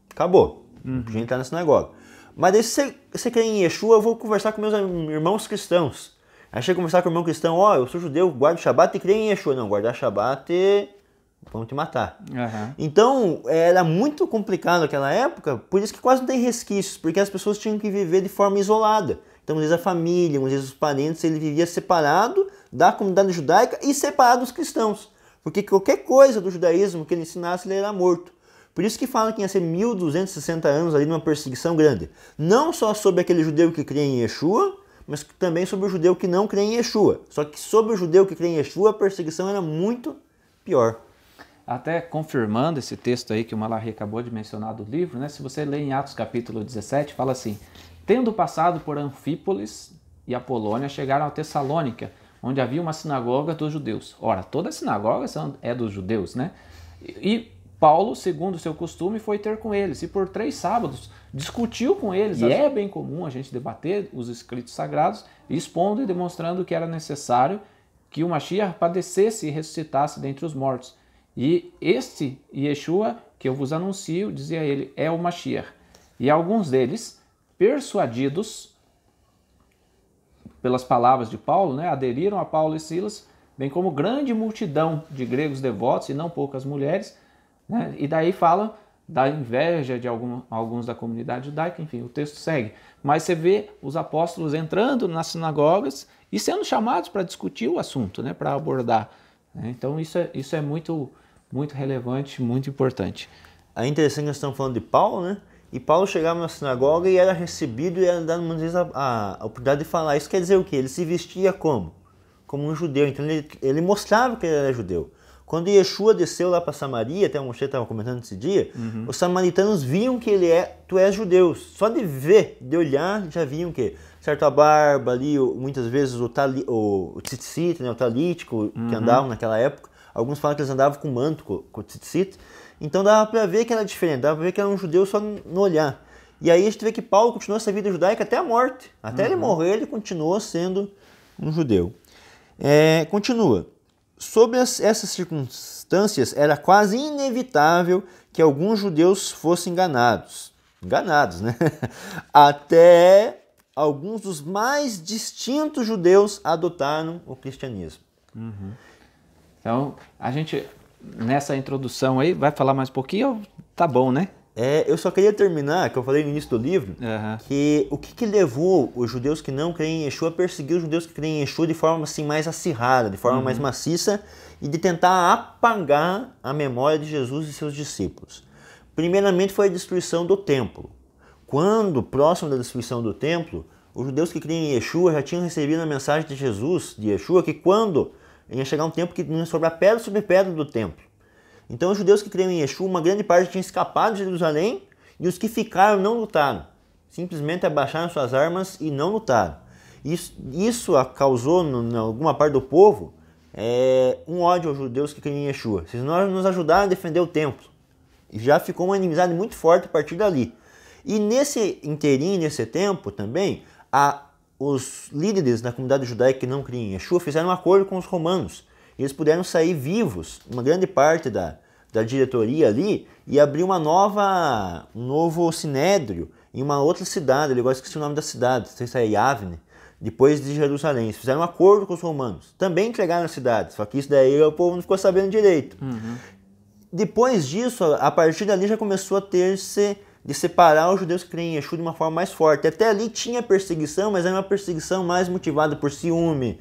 acabou. Não podia entrar na sinagoga. Mas daí, se você crê em Yeshua, eu vou conversar com meus irmãos cristãos. Aí chega a conversar com o irmão cristão, eu sou judeu, guardo o Shabat e creio em Yeshua. Não, guardar Shabat vão te matar. Então, era muito complicado naquela época, por isso que quase não tem resquícios, porque as pessoas tinham que viver de forma isolada. Então, às vezes a família, às vezes os parentes, ele vivia separado da comunidade judaica e separado dos cristãos. Porque qualquer coisa do judaísmo que ele ensinasse, ele era morto. Por isso que fala que ia ser 1260 anos ali numa perseguição grande. Não só sobre aquele judeu que crê em Yeshua, mas também sobre o judeu que não crê em Yeshua. Só que sobre o judeu que crê em Yeshua, a perseguição era muito pior. Até confirmando esse texto aí que o Malachi acabou de mencionar do livro, né? Se você lê em Atos capítulo 17, fala assim: tendo passado por Anfípolis e Apolônia, chegaram a Tessalônica, onde havia uma sinagoga dos judeus. Ora, toda sinagoga é dos judeus, né? E Paulo, segundo o seu costume, foi ter com eles, e por 3 sábados discutiu com eles. E é bem comum a gente debater os escritos sagrados, expondo e demonstrando que era necessário que o Mashiach padecesse e ressuscitasse dentre os mortos. E este Yeshua que eu vos anuncio, dizia ele, é o Mashiach. E alguns deles, persuadidos pelas palavras de Paulo, né, aderiram a Paulo e Silas, bem como grande multidão de gregos devotos e não poucas mulheres, né? E daí fala da inveja de alguns da comunidade judaica, enfim, o texto segue. Mas você vê os apóstolos entrando nas sinagogas e sendo chamados para discutir o assunto, né, para abordar. Né? Então isso é muito, muito relevante, muito importante. É interessante que nós estamos falando de Paulo, né? E Paulo chegava na sinagoga e era recebido e era dado muitas vezes a oportunidade de falar. Isso quer dizer o quê? Ele se vestia como? como um judeu. Então ele mostrava que ele era judeu. Quando Yeshua desceu lá para Samaria, até o Moshe estava comentando esse dia, os samaritanos viam que tu és judeu. Só de ver, de olhar, já viam que certa barba ali, muitas vezes o tzitzit, né, o talítico, que andavam naquela época. Alguns falam que eles andavam com manto, com tzitzit. Então dava para ver que era diferente, dava para ver que era um judeu só no olhar. E aí a gente vê que Paulo continuou essa vida judaica até a morte. Até ele morrer, ele continuou sendo um judeu. Continua. Sob essas circunstâncias, era quase inevitável que alguns judeus fossem enganados. Enganados, né? Até alguns dos mais distintos judeus adotaram o cristianismo. Então, a gente, nessa introdução aí, vai falar mais um pouquinho? Tá bom, né? Eu só queria terminar, que eu falei no início do livro, que o que levou os judeus que não creem em Yeshua a perseguir os judeus que creem em Yeshua de forma assim, mais acirrada, de forma mais maciça, e de tentar apagar a memória de Jesus e seus discípulos. Primeiramente foi a destruição do templo. Quando, próximo da destruição do templo, os judeus que creem em Yeshua já tinham recebido a mensagem de Jesus, de Yeshua, que quando ia chegar um tempo que não ia sobrar pedra sobre pedra do templo. Então os judeus que creem em Yeshua, uma grande parte tinha escapado de Jerusalém, e os que ficaram não lutaram. Simplesmente abaixaram suas armas e não lutaram. Isso causou em alguma parte do povo um ódio aos judeus que creem em Yeshua. Vocês nos ajudaram a defender o templo. E já ficou uma inimizade muito forte a partir dali. E nesse inteirinho, nesse tempo também, os líderes da comunidade judaica que não criam em Yeshua fizeram um acordo com os romanos. Eles puderam sair vivos, uma grande parte da diretoria ali, e abrir um novo sinédrio em uma outra cidade. Eu esqueci o nome da cidade, não sei se é Yavne, depois de Jerusalém. Eles fizeram um acordo com os romanos. Também entregaram a cidade, só que isso daí o povo não ficou sabendo direito. Depois disso, a partir dali já começou a ter-se de separar os judeus que creem em Yeshua de uma forma mais forte. Até ali tinha perseguição, mas era uma perseguição mais motivada por ciúme.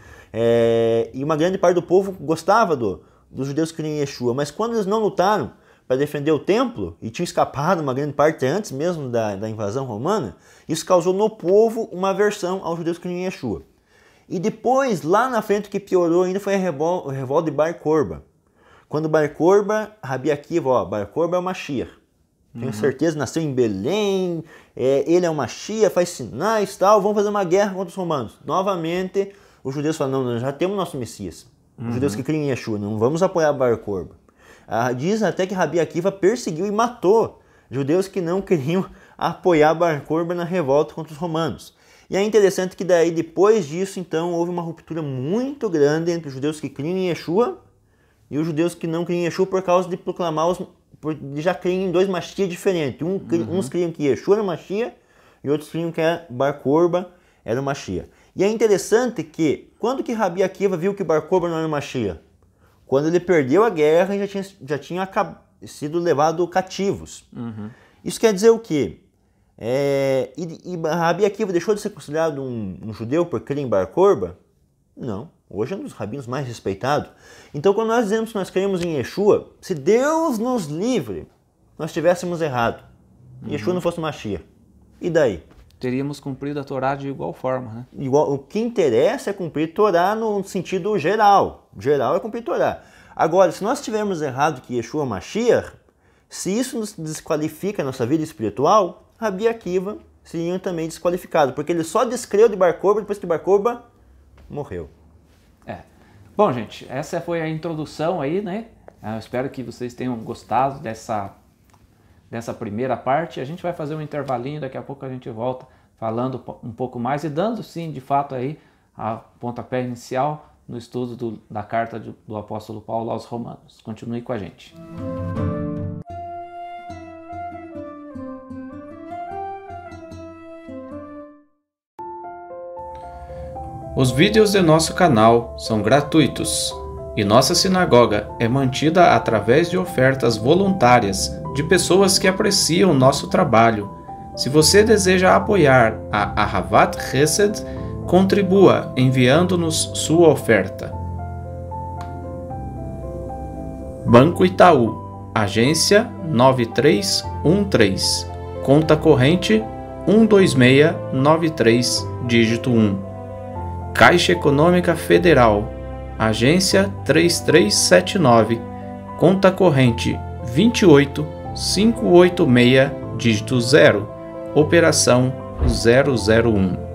E uma grande parte do povo gostava dos judeus que creem em Yeshua. Mas quando eles não lutaram para defender o templo, e tinham escapado uma grande parte antes mesmo da invasão romana, isso causou no povo uma aversão aos judeus que creem em Yeshua. E depois, lá na frente, o que piorou ainda foi a revolta de Bar Korba. Quando Bar Korba, Rabi Akiva, Bar Korba é o Mashiach. Tenho certeza, nasceu em Belém, ele é o Mashiach, faz sinais e tal, vamos fazer uma guerra contra os romanos. Novamente, os judeus falam, não, nós já temos nosso Messias. Os judeus que creem em Yeshua, não vamos apoiar Bar Korba. Diz até que Rabi Akiva perseguiu e matou judeus que não queriam apoiar Bar Korba na revolta contra os romanos. E é interessante que daí, depois disso, então, houve uma ruptura muito grande entre os judeus que criam em Yeshua e os judeus que não criam em Yeshua por causa de proclamar já criam em dois Mashiach diferentes. Uns criam que Yeshua era o Mashiach e outros criam que Bar Korba era o Mashiach. E é interessante que, quando que Rabi Akiva viu que Bar Korba não era o Mashiach? Quando ele perdeu a guerra e já tinha sido levado cativos. Isso quer dizer o quê? E Rabi Akiva deixou de ser considerado um judeu por crer em Bar Korba? Não. Hoje é um dos rabinos mais respeitados. Então, quando nós dizemos que nós cremos em Yeshua, se Deus nos livre, nós estivéssemos errado. Yeshua não fosse Mashiach. E daí? Teríamos cumprido a Torá de igual forma, né? O que interessa é cumprir Torá no sentido geral. Geral é cumprir Torá. Agora, se nós estivermos errado que Yeshua é Mashiach, se isso nos desqualifica a nossa vida espiritual, Rabi Akiva seria também desqualificado, porque ele só descreu de Bar Korba depois que Bar Korba morreu. Bom, gente, essa foi a introdução aí, né? Eu espero que vocês tenham gostado dessa primeira parte. A gente vai fazer um intervalinho, daqui a pouco a gente volta falando um pouco mais e dando, sim, de fato aí a pontapé inicial no estudo da carta do apóstolo Paulo aos Romanos. Continue com a gente. Os vídeos de nosso canal são gratuitos e nossa sinagoga é mantida através de ofertas voluntárias de pessoas que apreciam nosso trabalho. Se você deseja apoiar a Ahavat Chesed, contribua enviando-nos sua oferta. Banco Itaú, agência 9313, conta corrente 12693, dígito 1. Caixa Econômica Federal, agência 3379, conta corrente 28586, dígito 0, operação 001.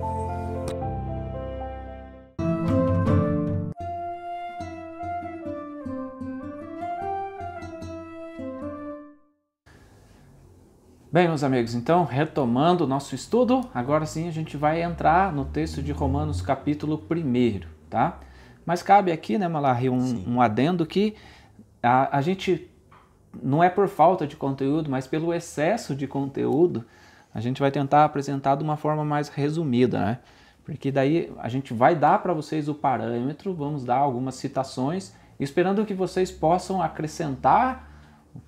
Bem, meus amigos, então, retomando o nosso estudo, agora sim a gente vai entrar no texto de Romanos capítulo 1, tá? Mas cabe aqui, né, Malachi, um adendo que a gente, não é por falta de conteúdo, mas pelo excesso de conteúdo, a gente vai tentar apresentar de uma forma mais resumida, né? Porque daí a gente vai dar para vocês o parâmetro, vamos dar algumas citações, esperando que vocês possam acrescentar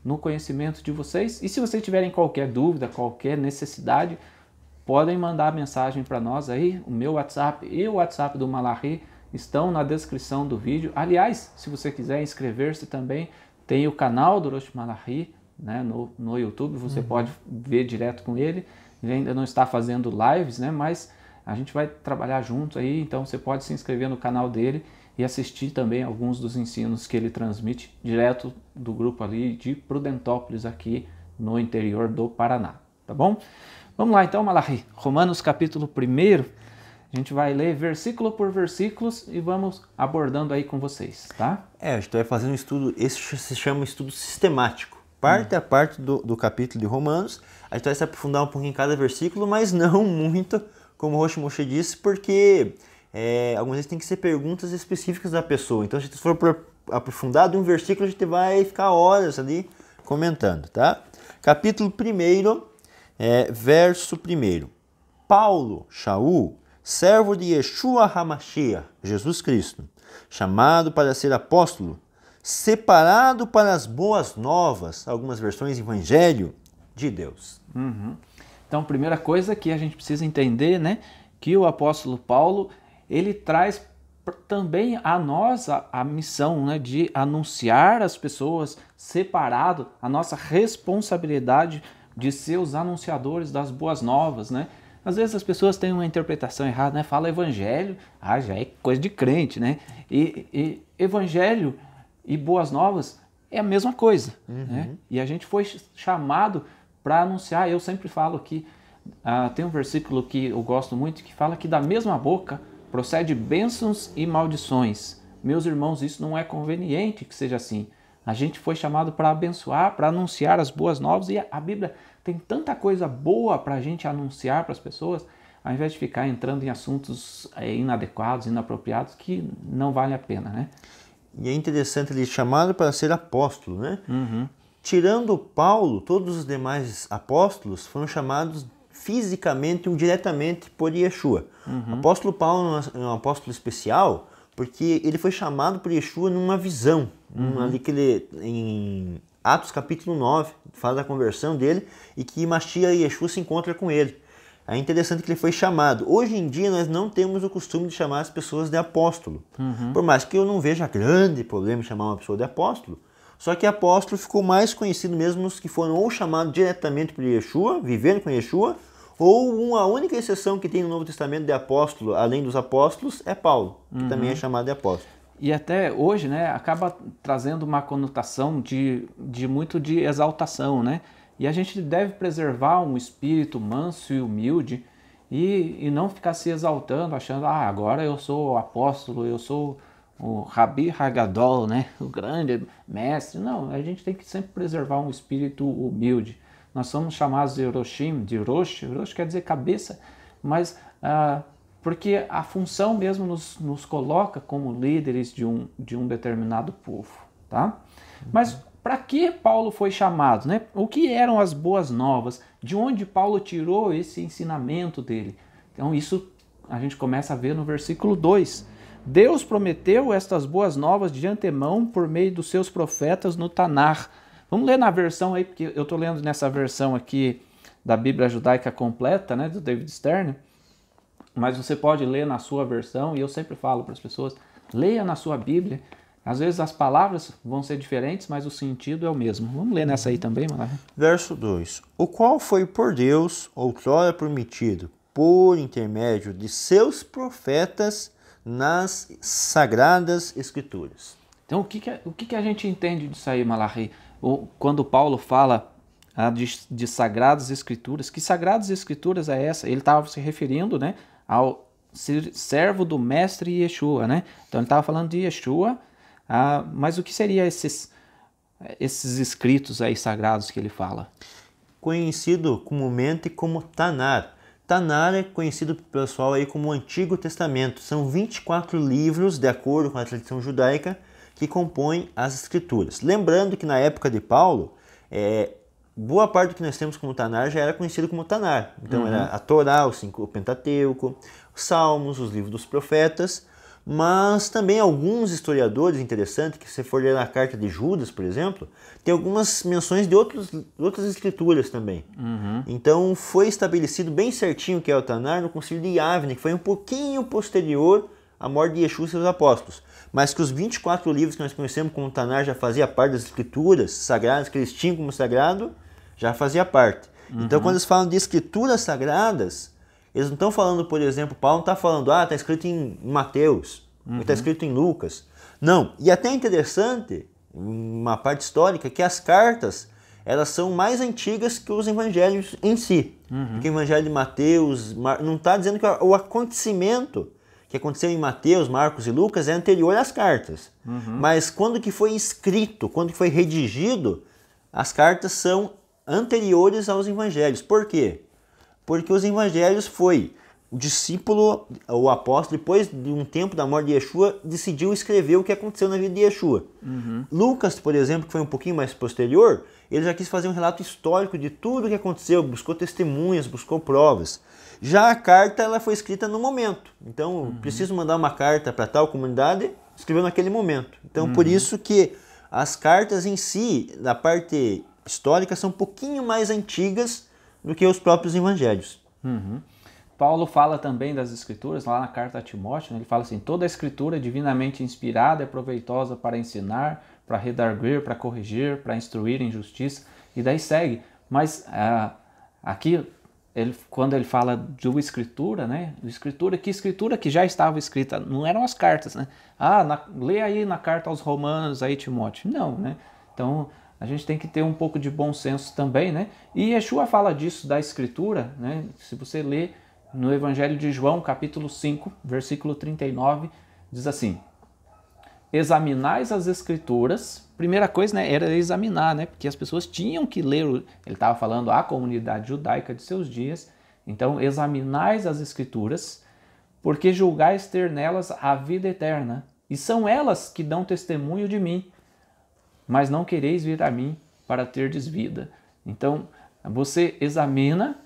no conhecimento de vocês. E se vocês tiverem qualquer dúvida, qualquer necessidade, podem mandar mensagem para nós aí. O meu WhatsApp e o WhatsApp do Malachi estão na descrição do vídeo. Aliás, se você quiser inscrever-se também, tem o canal do Rosh Malachi, né, no YouTube, você pode ver direto com ele. Ele ainda não está fazendo lives, né, mas a gente vai trabalhar junto aí, então você pode se inscrever no canal dele e assistir também alguns dos ensinos que ele transmite direto do grupo ali de Prudentópolis, aqui no interior do Paraná, tá bom? Vamos lá então, Malachi, Romanos capítulo 1, a gente vai ler versículo por versículos e vamos abordando aí com vocês, tá? A gente vai fazer um estudo, esse se chama estudo sistemático, parte a parte do capítulo de Romanos. A gente vai se aprofundar um pouquinho em cada versículo, mas não muito, como o Rosh Moshe disse, porque algumas vezes tem que ser perguntas específicas da pessoa. Então, se a gente for aprofundar de um versículo, a gente vai ficar horas ali comentando, tá? Capítulo 1, verso 1. Paulo, Shaul, servo de Yeshua HaMashiach, Jesus Cristo, chamado para ser apóstolo, separado para as boas novas, algumas versões Evangelho de Deus. Então, primeira coisa que a gente precisa entender, né, que o apóstolo Paulo, ele traz também a nós a missão, né, de anunciar as pessoas separado, a nossa responsabilidade de ser os anunciadores das boas novas, né? Às vezes as pessoas têm uma interpretação errada, né? Fala evangelho, já é coisa de crente, né? E evangelho e boas novas é a mesma coisa, né? E a gente foi chamado para anunciar. Eu sempre falo que tem um versículo que eu gosto muito que fala que da mesma boca procede bênçãos e maldições. Meus irmãos, isso não é conveniente que seja assim. A gente foi chamado para abençoar, para anunciar as boas novas, e a Bíblia tem tanta coisa boa para a gente anunciar para as pessoas, ao invés de ficar entrando em assuntos inadequados, inapropriados, que não vale a pena, né? E é interessante ele chamado para ser apóstolo, né? Tirando Paulo, todos os demais apóstolos foram chamados fisicamente ou diretamente por Yeshua. O apóstolo Paulo é um apóstolo especial porque ele foi chamado por Yeshua numa visão, ali que ele, em Atos capítulo 9, fala da conversão dele e que Mashiach e Yeshua se encontram com ele. É interessante que ele foi chamado. Hoje em dia nós não temos o costume de chamar as pessoas de apóstolo. Por mais que eu não veja grande problema em chamar uma pessoa de apóstolo, só que apóstolo ficou mais conhecido mesmo os que foram ou chamados diretamente por Yeshua, vivendo com Yeshua, ou a única exceção que tem no Novo Testamento de apóstolo, além dos apóstolos, é Paulo, que também é chamado de apóstolo. E até hoje, né, acaba trazendo uma conotação de muito de exaltação, né? E a gente deve preservar um espírito manso e humilde e não ficar se exaltando, achando, agora eu sou o apóstolo, eu sou o Rabi Hagadol, né, o grande mestre. Não, a gente tem que sempre preservar um espírito humilde. Nós somos chamados de Roshim, de Rosh. Rosh quer dizer cabeça, mas porque a função mesmo nos coloca como líderes de um determinado povo, tá? Mas para que Paulo foi chamado, né? O que eram as boas novas? De onde Paulo tirou esse ensinamento dele? Então isso a gente começa a ver no versículo 2. Deus prometeu estas boas novas de antemão por meio dos seus profetas no Tanar. Vamos ler na versão aí, porque eu estou lendo nessa versão aqui da Bíblia Judaica Completa, né, do David Stern, mas você pode ler na sua versão, e eu sempre falo para as pessoas, leia na sua Bíblia. Às vezes as palavras vão ser diferentes, mas o sentido é o mesmo. Vamos ler nessa aí também, Malachi? Verso 2. O qual foi por Deus outrora prometido, por intermédio de seus profetas, nas Sagradas Escrituras. Então, o que a gente entende disso aí, Malachi? Quando Paulo fala de Sagradas Escrituras, que Sagradas Escrituras é essa? Ele estava se referindo, né, ao servo do Mestre Yeshua, né? Então, ele estava falando de Yeshua, mas o que seria esses escritos aí sagrados que ele fala? Conhecido comumente como Tanar. Tanar é conhecido pelo pessoal aí como o Antigo Testamento. São 24 livros, de acordo com a tradição judaica, que compõem as Escrituras. Lembrando que na época de Paulo, boa parte do que nós temos como Tanar já era conhecido como Tanar. Então era a Torá, o Pentateuco, os Salmos, os livros dos profetas, mas também alguns historiadores interessantes, que se você for ler na carta de Judas, por exemplo, tem algumas menções de outras escrituras também. Então foi estabelecido bem certinho o que é o Tanar no Concílio de Yavne, que foi um pouquinho posterior à morte de Yeshua e seus apóstolos. Mas que os 24 livros que nós conhecemos como Tanar já fazia parte das escrituras sagradas, que eles tinham como sagrado, já fazia parte. Então quando eles falam de escrituras sagradas, eles não estão falando, por exemplo, Paulo não está falando, está escrito em Mateus, está escrito em Lucas. Não, e até é interessante, uma parte histórica, que as cartas, elas são mais antigas que os evangelhos em si. Porque o evangelho de Mateus não está dizendo que o acontecimento que aconteceu em Mateus, Marcos e Lucas é anterior às cartas. Mas quando que foi escrito, quando que foi redigido, as cartas são anteriores aos evangelhos. Por quê? Porque os evangelhos foi o discípulo, o apóstolo, depois de um tempo da morte de Yeshua, decidiu escrever o que aconteceu na vida de Yeshua. Lucas, por exemplo, que foi um pouquinho mais posterior, ele já quis fazer um relato histórico de tudo o que aconteceu, buscou testemunhas, buscou provas. Já a carta, ela foi escrita no momento. Então, preciso mandar uma carta para tal comunidade, escreveu naquele momento. Então, por isso que as cartas em si, da parte histórica, são um pouquinho mais antigas do que os próprios evangelhos. Paulo fala também das escrituras, lá na carta a Timóteo, né? Ele fala assim, toda a escritura divinamente inspirada é proveitosa para ensinar, para redarguir, para corrigir, para instruir em justiça, e daí segue. Mas aqui, quando ele fala de escritura, né? Que escritura que já estava escrita, não eram as cartas, né? Lê aí na carta aos Romanos, aí Timóteo. Não, né? Então, a gente tem que ter um pouco de bom senso também, né? E Yeshua fala disso, da escritura, né? Se você ler no Evangelho de João, capítulo 5, versículo 39, diz assim, examinais as escrituras, primeira coisa, né, era examinar, né? Porque as pessoas tinham que ler, ele estava falando à comunidade judaica de seus dias, então examinais as escrituras, porque julgais ter nelas a vida eterna, e são elas que dão testemunho de mim, mas não quereis vir a mim para terdes vida. Então, você examina.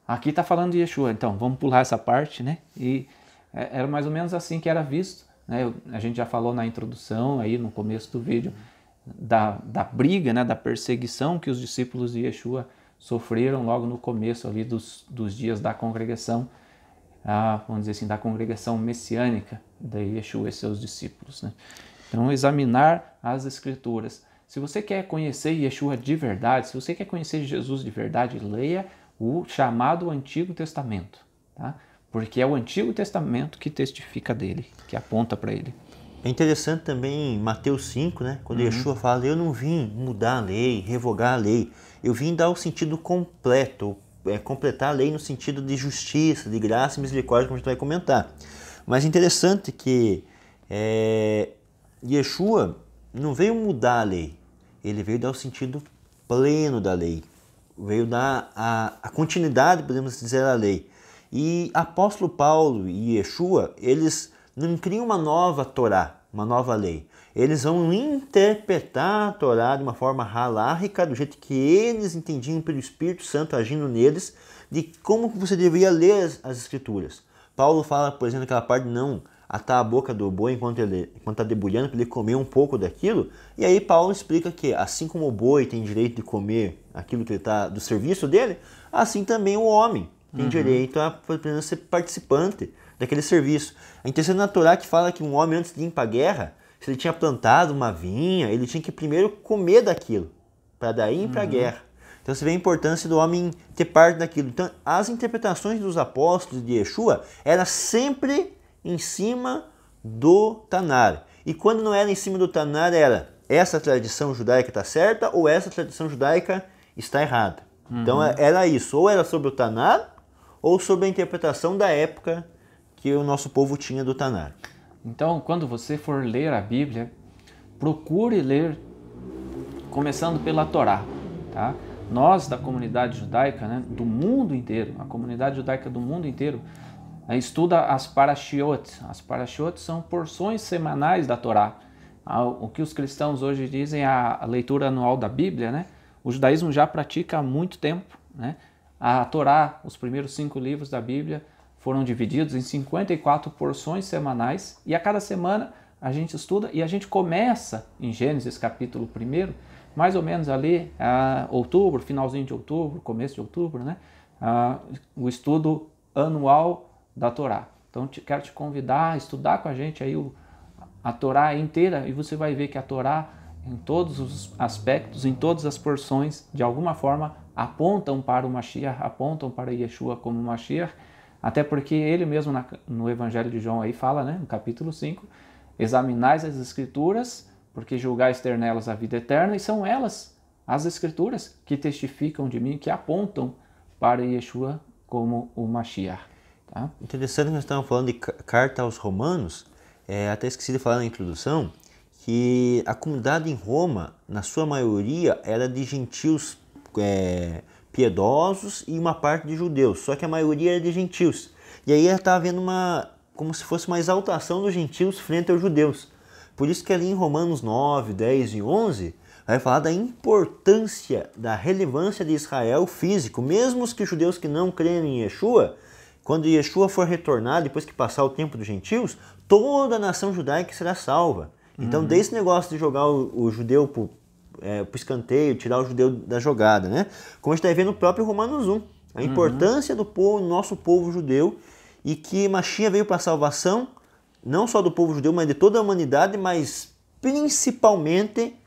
Aqui está falando de Yeshua, então vamos pular essa parte, né? E era mais ou menos assim que era visto, né? A gente já falou na introdução, aí no começo do vídeo, da briga, né? Da perseguição que os discípulos de Yeshua sofreram logo no começo ali dos dias da congregação, vamos dizer assim, da congregação messiânica de Yeshua e seus discípulos, né? Então, examinar as escrituras. Se você quer conhecer Yeshua de verdade, se você quer conhecer Jesus de verdade, leia o chamado Antigo Testamento, tá? Porque é o Antigo Testamento que testifica dele, que aponta para ele. É interessante também em Mateus 5, né? Quando Yeshua fala, eu não vim mudar a lei, revogar a lei, eu vim dar o sentido completo, completar a lei no sentido de justiça, de graça e misericórdia, como a gente vai comentar. Mas é interessante que Yeshua não veio mudar a lei, ele veio dar o sentido pleno da lei, veio dar a continuidade, podemos dizer, à lei. E apóstolo Paulo e Yeshua, eles não criam uma nova Torá, uma nova lei. Eles vão interpretar a Torá de uma forma halárrica, do jeito que eles entendiam pelo Espírito Santo agindo neles, de como você deveria ler as Escrituras. Paulo fala, por exemplo, aquela parte de não atar a boca do boi enquanto está debulhando, para ele comer um pouco daquilo. E aí Paulo explica que assim como o boi tem direito de comer aquilo que ele está do serviço dele, assim também o homem tem direito a ser participante daquele serviço. É interessante na Torá que fala que um homem, antes de ir para a guerra, se ele tinha plantado uma vinha, ele tinha que primeiro comer daquilo, para daí ir para a guerra. Então você vê a importância do homem ter parte daquilo. Então as interpretações dos apóstolos de Yeshua eram sempre em cima do Tanar. E quando não era em cima do Tanar, era essa tradição judaica está certa ou essa tradição judaica está errada. Então era isso, ou era sobre o Tanar ou sobre a interpretação da época que o nosso povo tinha do Tanar. Então, quando você for ler a Bíblia, procure ler começando pela Torá, tá? Nós da comunidade judaica, né, do mundo inteiro, a comunidade judaica do mundo inteiro, estuda as parashiot. As parashiot são porções semanais da Torá. O que os cristãos hoje dizem a leitura anual da Bíblia, né? O judaísmo já pratica há muito tempo, né? A Torá, os primeiros 5 livros da Bíblia, foram divididos em 54 porções semanais e a cada semana a gente estuda e a gente começa em Gênesis capítulo 1, mais ou menos ali, outubro, finalzinho de outubro, começo de outubro, né? O estudo anual da Torá. Então quero te convidar a estudar com a gente aí a Torá inteira e você vai ver que a Torá, em todos os aspectos, em todas as porções, de alguma forma apontam para o Mashiach, apontam para Yeshua como Mashiach, até porque ele mesmo no Evangelho de João aí fala, né, no capítulo 5, examinais as Escrituras, porque julgais ter nelas a vida eterna, e são elas, as Escrituras, que testificam de mim, que apontam para Yeshua como o Mashiach. Tá? Interessante que nós estamos falando de carta aos Romanos, até esqueci de falar na introdução, que a comunidade em Roma, na sua maioria, era de gentios piedosos e uma parte de judeus, só que a maioria era de gentios. E aí estava havendo como se fosse uma exaltação dos gentios frente aos judeus. Por isso que ali em Romanos 9, 10 e 11, vai falar da importância, da relevância de Israel físico, mesmo os judeus que não creem em Yeshua, quando Yeshua for retornar, depois que passar o tempo dos gentios, toda a nação judaica será salva. Então, desse negócio de jogar o judeu pro escanteio, tirar o judeu da jogada, né? Como a gente está vendo no próprio Romanos 1, a importância do povo, nosso povo judeu, e que Mashiach veio para a salvação, não só do povo judeu, mas de toda a humanidade, mas principalmente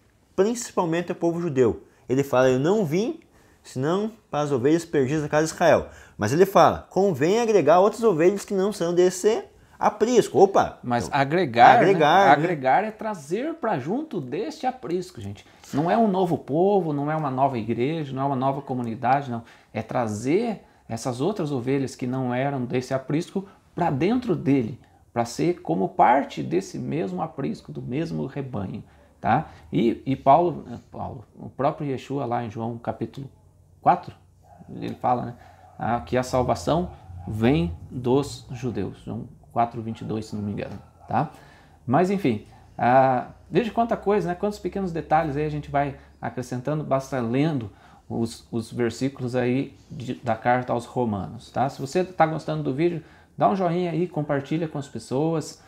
o povo judeu. Ele fala, eu não vim senão para as ovelhas perdidas da casa de Israel. Mas ele fala, convém agregar outras ovelhas que não são desse aprisco. Opa! Mas então, agregar, né? Né? Agregar é trazer para junto deste aprisco, gente. Não é um novo povo, não é uma nova igreja, não é uma nova comunidade, não. É trazer essas outras ovelhas que não eram desse aprisco para dentro dele, para ser como parte desse mesmo aprisco, do mesmo rebanho. Tá? E Paulo, o próprio Yeshua lá em João capítulo 4, ele fala, né, que a salvação vem dos judeus. João 4:22, se não me engano. Tá? Mas enfim, veja quanta coisa, né, quantos pequenos detalhes aí a gente vai acrescentando, basta lendo os versículos aí da carta aos Romanos. Tá? Se você está gostando do vídeo, dá um joinha aí, compartilha com as pessoas,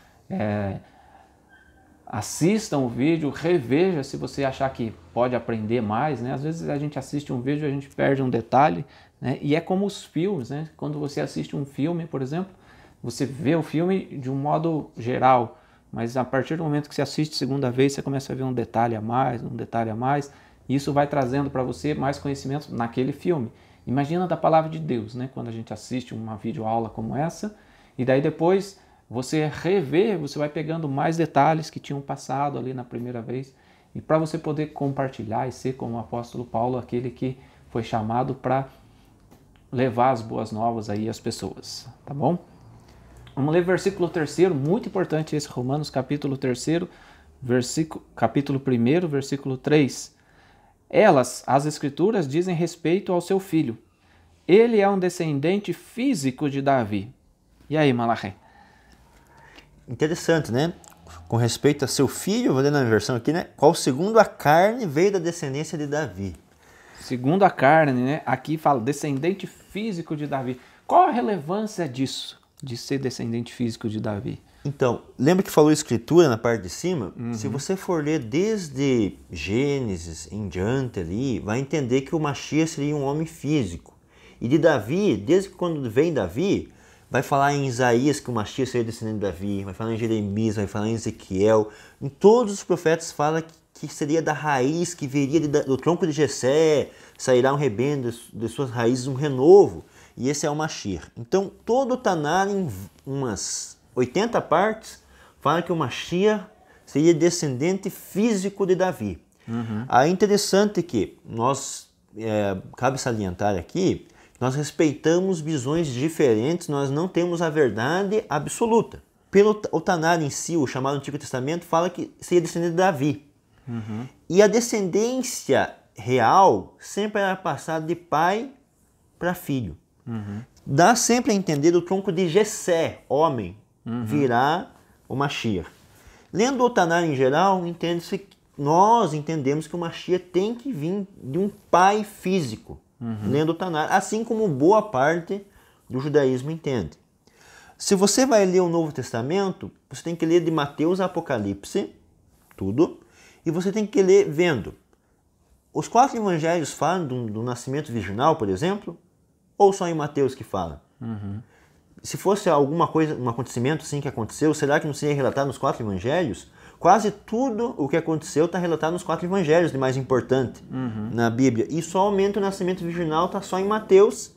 assistam o vídeo, reveja se você achar que pode aprender mais, né? Às vezes a gente assiste um vídeo e a gente perde um detalhe, né? E é como os filmes, né? Quando você assiste um filme, por exemplo, você vê o filme de um modo geral, mas a partir do momento que você assiste a segunda vez, você começa a ver um detalhe a mais, e isso vai trazendo para você mais conhecimento naquele filme. Imagina da palavra de Deus, né? Quando a gente assiste uma videoaula como essa, e daí depois você rever, você vai pegando mais detalhes que tinham passado ali na primeira vez, e para você poder compartilhar e ser como o apóstolo Paulo, aquele que foi chamado para levar as boas novas aí às pessoas, tá bom? Vamos ler versículo 3º, muito importante esse, Romanos capítulo 3º, capítulo 1º, versículo 3. Elas, as escrituras, dizem respeito ao seu filho. Ele é um descendente físico de Davi. E aí, Malachi? Interessante, né? Com respeito a seu filho, vou ler na versão aqui, né? Qual segundo a carne veio da descendência de Davi. Segundo a carne, né? Aqui fala descendente físico de Davi. Qual a relevância disso, de ser descendente físico de Davi? Então, lembra que falou escritura na parte de cima? Se você for ler desde Gênesis em diante ali, vai entender que o Mashiach seria um homem físico. E de Davi, desde que quando vem Davi, vai falar em Isaías que o Mashiach seria descendente de Davi, vai falar em Jeremias, vai falar em Ezequiel. Em todos os profetas fala que seria da raiz, que viria do tronco de Jessé, sairá um rebento de suas raízes, um renovo. E esse é o Mashiach. Então, todo o Tanar em umas 80 partes, fala que o Mashiach seria descendente físico de Davi. Aí é interessante que cabe salientar aqui, nós respeitamos visões diferentes, nós não temos a verdade absoluta. O Tanar em si, o chamado Antigo Testamento, fala que seria descendente de Davi. E a descendência real sempre era passada de pai para filho. Dá sempre a entender o tronco de Jessé, homem, virá o Mashiach. Lendo o Tanar em geral, nós entendemos que o Mashiach tem que vir de um pai físico, lendo o Tanar, assim como boa parte do judaísmo entende. Se você vai ler o Novo Testamento, você tem que ler de Mateus a Apocalipse, tudo, e você tem que ler vendo. Os 4 evangelhos falam do nascimento virginal, por exemplo, ou só em Mateus que fala? Se fosse alguma coisa, um acontecimento assim que aconteceu, será que não seria relatado nos 4 evangelhos? Quase tudo o que aconteceu está relatado nos 4 evangelhos, de mais importante na Bíblia. E somente o nascimento virginal está só em Mateus,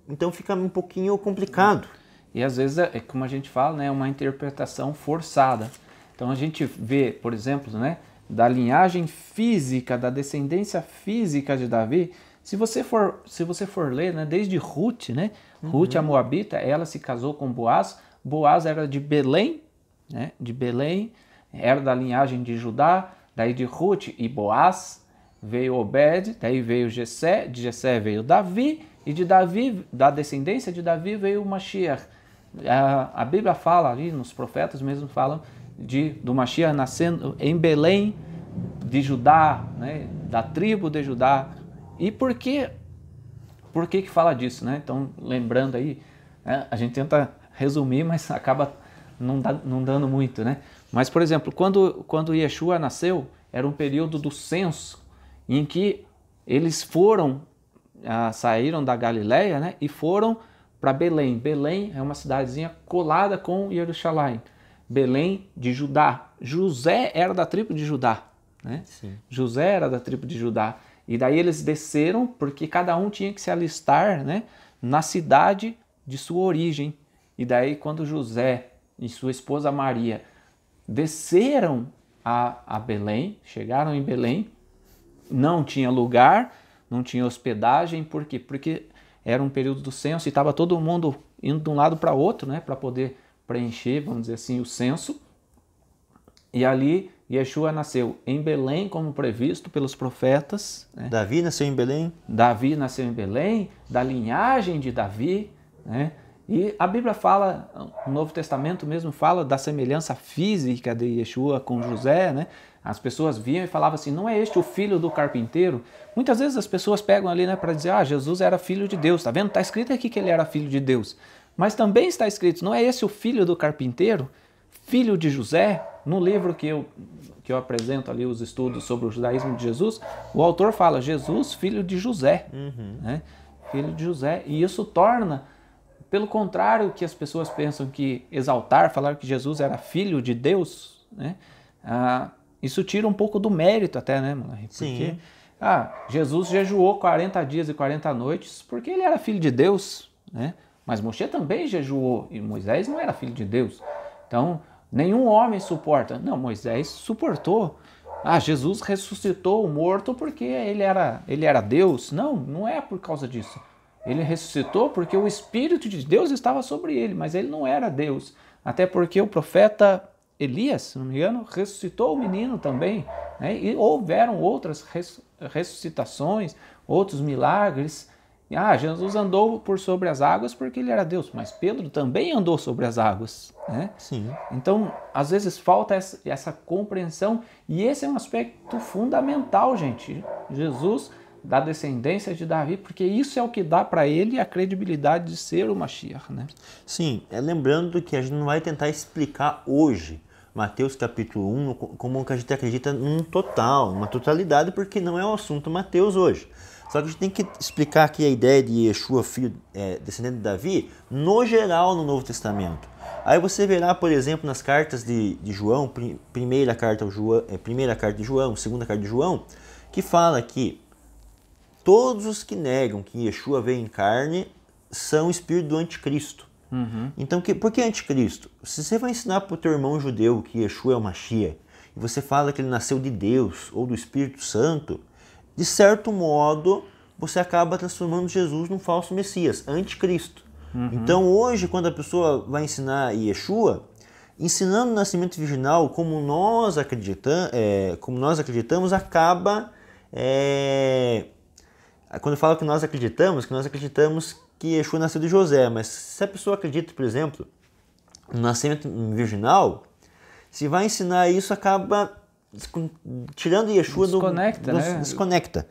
então fica um pouquinho complicado. E às vezes, como a gente fala, né, é uma interpretação forçada. Então a gente vê, por exemplo, né, da linhagem física, da descendência física de Davi. Se você for ler, né, desde Ruth, né, Ruth, a Moabita, ela se casou com Boaz. Boaz era de Belém, né, era da linhagem de Judá. Daí de Ruth e Boaz veio Obed, daí veio Jessé, de Jessé veio Davi, e de Davi, da descendência de Davi, veio o Mashiach. A Bíblia fala ali, nos profetas mesmo falam do Mashiach nascendo em Belém de Judá, né, da tribo de Judá. E por que fala disso, né? Então, lembrando aí, né, a gente tenta resumir, mas acaba não dando muito, né? Mas, por exemplo, quando Yeshua nasceu, era um período do censo, em que eles saíram da Galileia, né, e foram para Belém. Belém é uma cidadezinha colada com Jerusalém. Belém de Judá. José era da tribo de Judá, né? José era da tribo de Judá. E daí eles desceram porque cada um tinha que se alistar, né, na cidade de sua origem. E daí quando José e sua esposa Maria desceram a Belém, chegaram em Belém, não tinha lugar, não tinha hospedagem. Por quê? Porque era um período do censo e estava todo mundo indo de um lado para outro, né, para poder preencher, vamos dizer assim, o censo. E ali Yeshua nasceu em Belém, como previsto pelos profetas, né? Davi nasceu em Belém? Davi nasceu em Belém, da linhagem de Davi, né? E a Bíblia fala, o Novo Testamento mesmo fala da semelhança física de Yeshua com José, né? As pessoas viam e falavam assim, não é este o filho do carpinteiro? Muitas vezes as pessoas pegam ali, né, para dizer, Jesus era filho de Deus, tá vendo? Está escrito aqui que ele era filho de Deus. Mas também está escrito, não é esse o filho do carpinteiro? Filho de José? No livro que eu apresento ali os estudos sobre o judaísmo de Jesus, o autor fala, Jesus, filho de José, né? Filho de José. E isso torna, pelo contrário que as pessoas pensam que falar que Jesus era filho de Deus, né? Isso tira um pouco do mérito até, né, Malachi? Porque Jesus jejuou 40 dias e 40 noites porque ele era filho de Deus, né? Mas Moshe também jejuou e Moisés não era filho de Deus. Então, nenhum homem suporta. Não, Moisés suportou. Jesus ressuscitou o morto porque ele era Deus. Não, não é por causa disso. Ele ressuscitou porque o Espírito de Deus estava sobre ele, mas ele não era Deus. Até porque o profeta Elias, se não me engano, ressuscitou o menino também, né? E houveram outras ressuscitações, outros milagres. Jesus andou por sobre as águas porque ele era Deus, mas Pedro também andou sobre as águas, né? Sim. Então, às vezes falta essa compreensão, e esse é um aspecto fundamental, gente. Jesus, da descendência de Davi, porque isso é o que dá para ele a credibilidade de ser o Mashiach, né? Sim, lembrando que a gente não vai tentar explicar hoje Mateus capítulo 1 como que a gente acredita numa totalidade, porque não é o assunto Mateus hoje. Só que a gente tem que explicar aqui a ideia de Yeshua, filho descendente de Davi, no geral no Novo Testamento. Aí você verá, por exemplo, nas cartas de João, primeira carta de João, segunda carta de João, que fala que todos os que negam que Yeshua veio em carne são espírito do anticristo. Então, por que anticristo? Se você vai ensinar para o teu irmão judeu que Yeshua é o Mashiach, e você fala que ele nasceu de Deus ou do Espírito Santo, de certo modo, você acaba transformando Jesus num falso Messias, anticristo. Então, hoje, quando a pessoa vai ensinar Yeshua, ensinando o nascimento virginal como nós acreditamos, acaba... Quando eu falo que nós acreditamos que Yeshua nasceu de José, mas se a pessoa acredita, por exemplo, no nascimento virginal, se vai ensinar isso, acaba tirando Yeshua desconecta.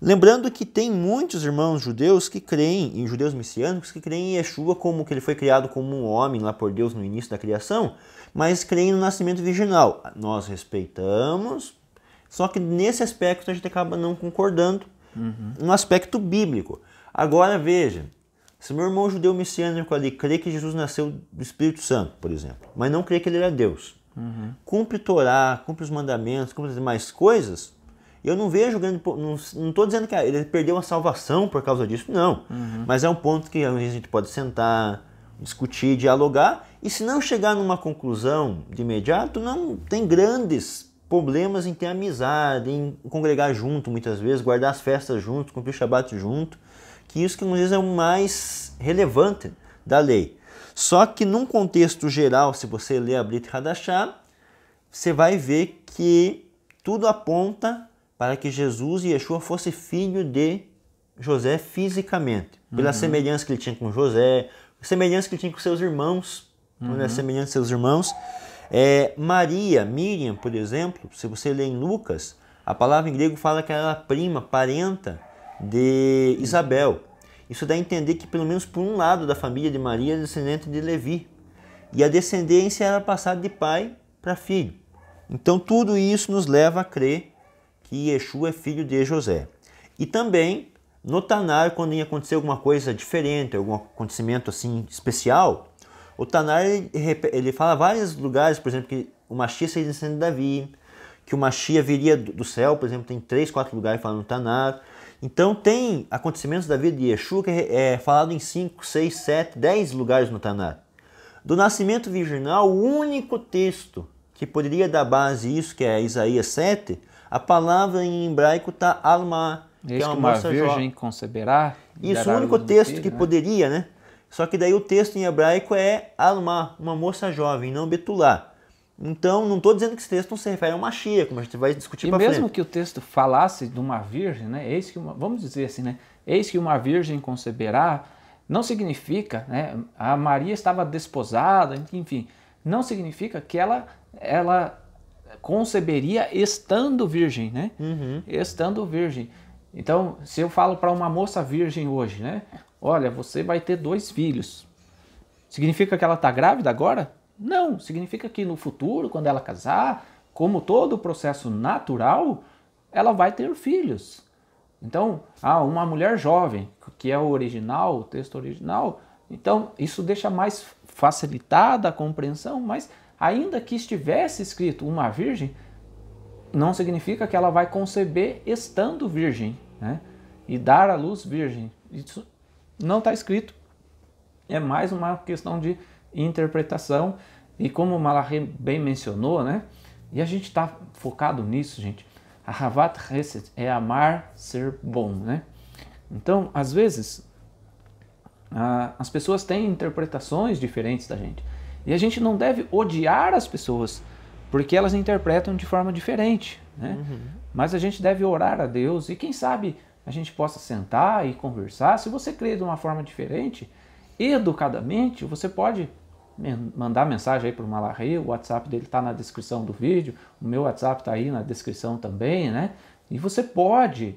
Lembrando que tem muitos irmãos judeus que creem, e judeus messiânicos, que creem em Yeshua como que ele foi criado como um homem lá por Deus no início da criação, mas creem no nascimento virginal. Nós respeitamos, só que nesse aspecto a gente acaba não concordando, no aspecto bíblico. Agora veja, se meu irmão judeu messiânico ali crê que Jesus nasceu do Espírito Santo, por exemplo, mas não crê que ele era Deus, cumpre Torá, cumpre os mandamentos, cumpre as demais coisas, eu não vejo grande... Não estou dizendo que ele perdeu a salvação por causa disso, não. Mas é um ponto que a gente pode sentar, discutir, dialogar, e se não chegar numa conclusão de imediato, não tem grandes problemas em ter amizade, em congregar junto muitas vezes, guardar as festas junto, cumprir o Shabat junto, que isso que às vezes é o mais relevante da lei. Só que num contexto geral, se você ler a Brit Hadashah, você vai ver que tudo aponta para que Jesus e Yeshua fosse filho de José fisicamente, pela semelhança que ele tinha com José, semelhança que ele tinha com seus irmãos, semelhança com seus irmãos. Maria, Miriam, por exemplo, se você ler em Lucas, a palavra em grego fala que ela era prima, parenta de Isabel. Isso dá a entender que pelo menos por um lado da família de Maria é descendente de Levi. E a descendência era passada de pai para filho. Então tudo isso nos leva a crer que Yeshua é filho de José. E também, no Tanar, quando ia acontecer alguma coisa diferente, algum acontecimento assim especial, o Tanar ele fala vários lugares, por exemplo, que o Mashiach seria descendente de Davi, que o Mashiach viria do céu, por exemplo, tem 3, 4 lugares falando no Tanar. Então tem acontecimentos da vida de Yeshua que é falado em 5, 6, 7, 10 lugares no Tanar. Do nascimento virginal, o único texto que poderia dar base a isso, que é Isaías 7, a palavra em hebraico está Alma, que é uma virgem conceberá. Isso, o único texto que poderia, né? Só que daí o texto em hebraico é Alma, uma moça jovem, não Betulá. Então, não estou dizendo que esse texto não se refere a uma Mashiach, como a gente vai discutir para frente. E mesmo que o texto falasse de uma virgem, né? Vamos dizer assim, né? Eis que uma virgem conceberá, não significa, né? A Maria estava desposada, enfim, não significa que ela conceberia estando virgem, né? Estando virgem. Então, se eu falo para uma moça virgem hoje, né? Olha, você vai ter 2 filhos. Significa que ela está grávida agora? Não, significa que no futuro, quando ela casar, como todo o processo natural, ela vai ter filhos. Então, uma mulher jovem, que é o original, o texto original, então isso deixa mais facilitada a compreensão, mas ainda que estivesse escrito uma virgem, não significa que ela vai conceber estando virgem, né? E dar à luz virgem. Isso não está escrito. É mais uma questão de interpretação. E como o Malachi bem mencionou, né? E a gente está focado nisso, gente. A Havat Chesed é amar, ser bom, né? Então, às vezes, as pessoas têm interpretações diferentes da gente. E a gente não deve odiar as pessoas, porque elas interpretam de forma diferente, né? Mas a gente deve orar a Deus e quem sabe a gente possa sentar e conversar. Se você crê de uma forma diferente, educadamente, você pode mandar mensagem aí para o Malachi, o WhatsApp dele está na descrição do vídeo, o meu WhatsApp está aí na descrição também, né? E você pode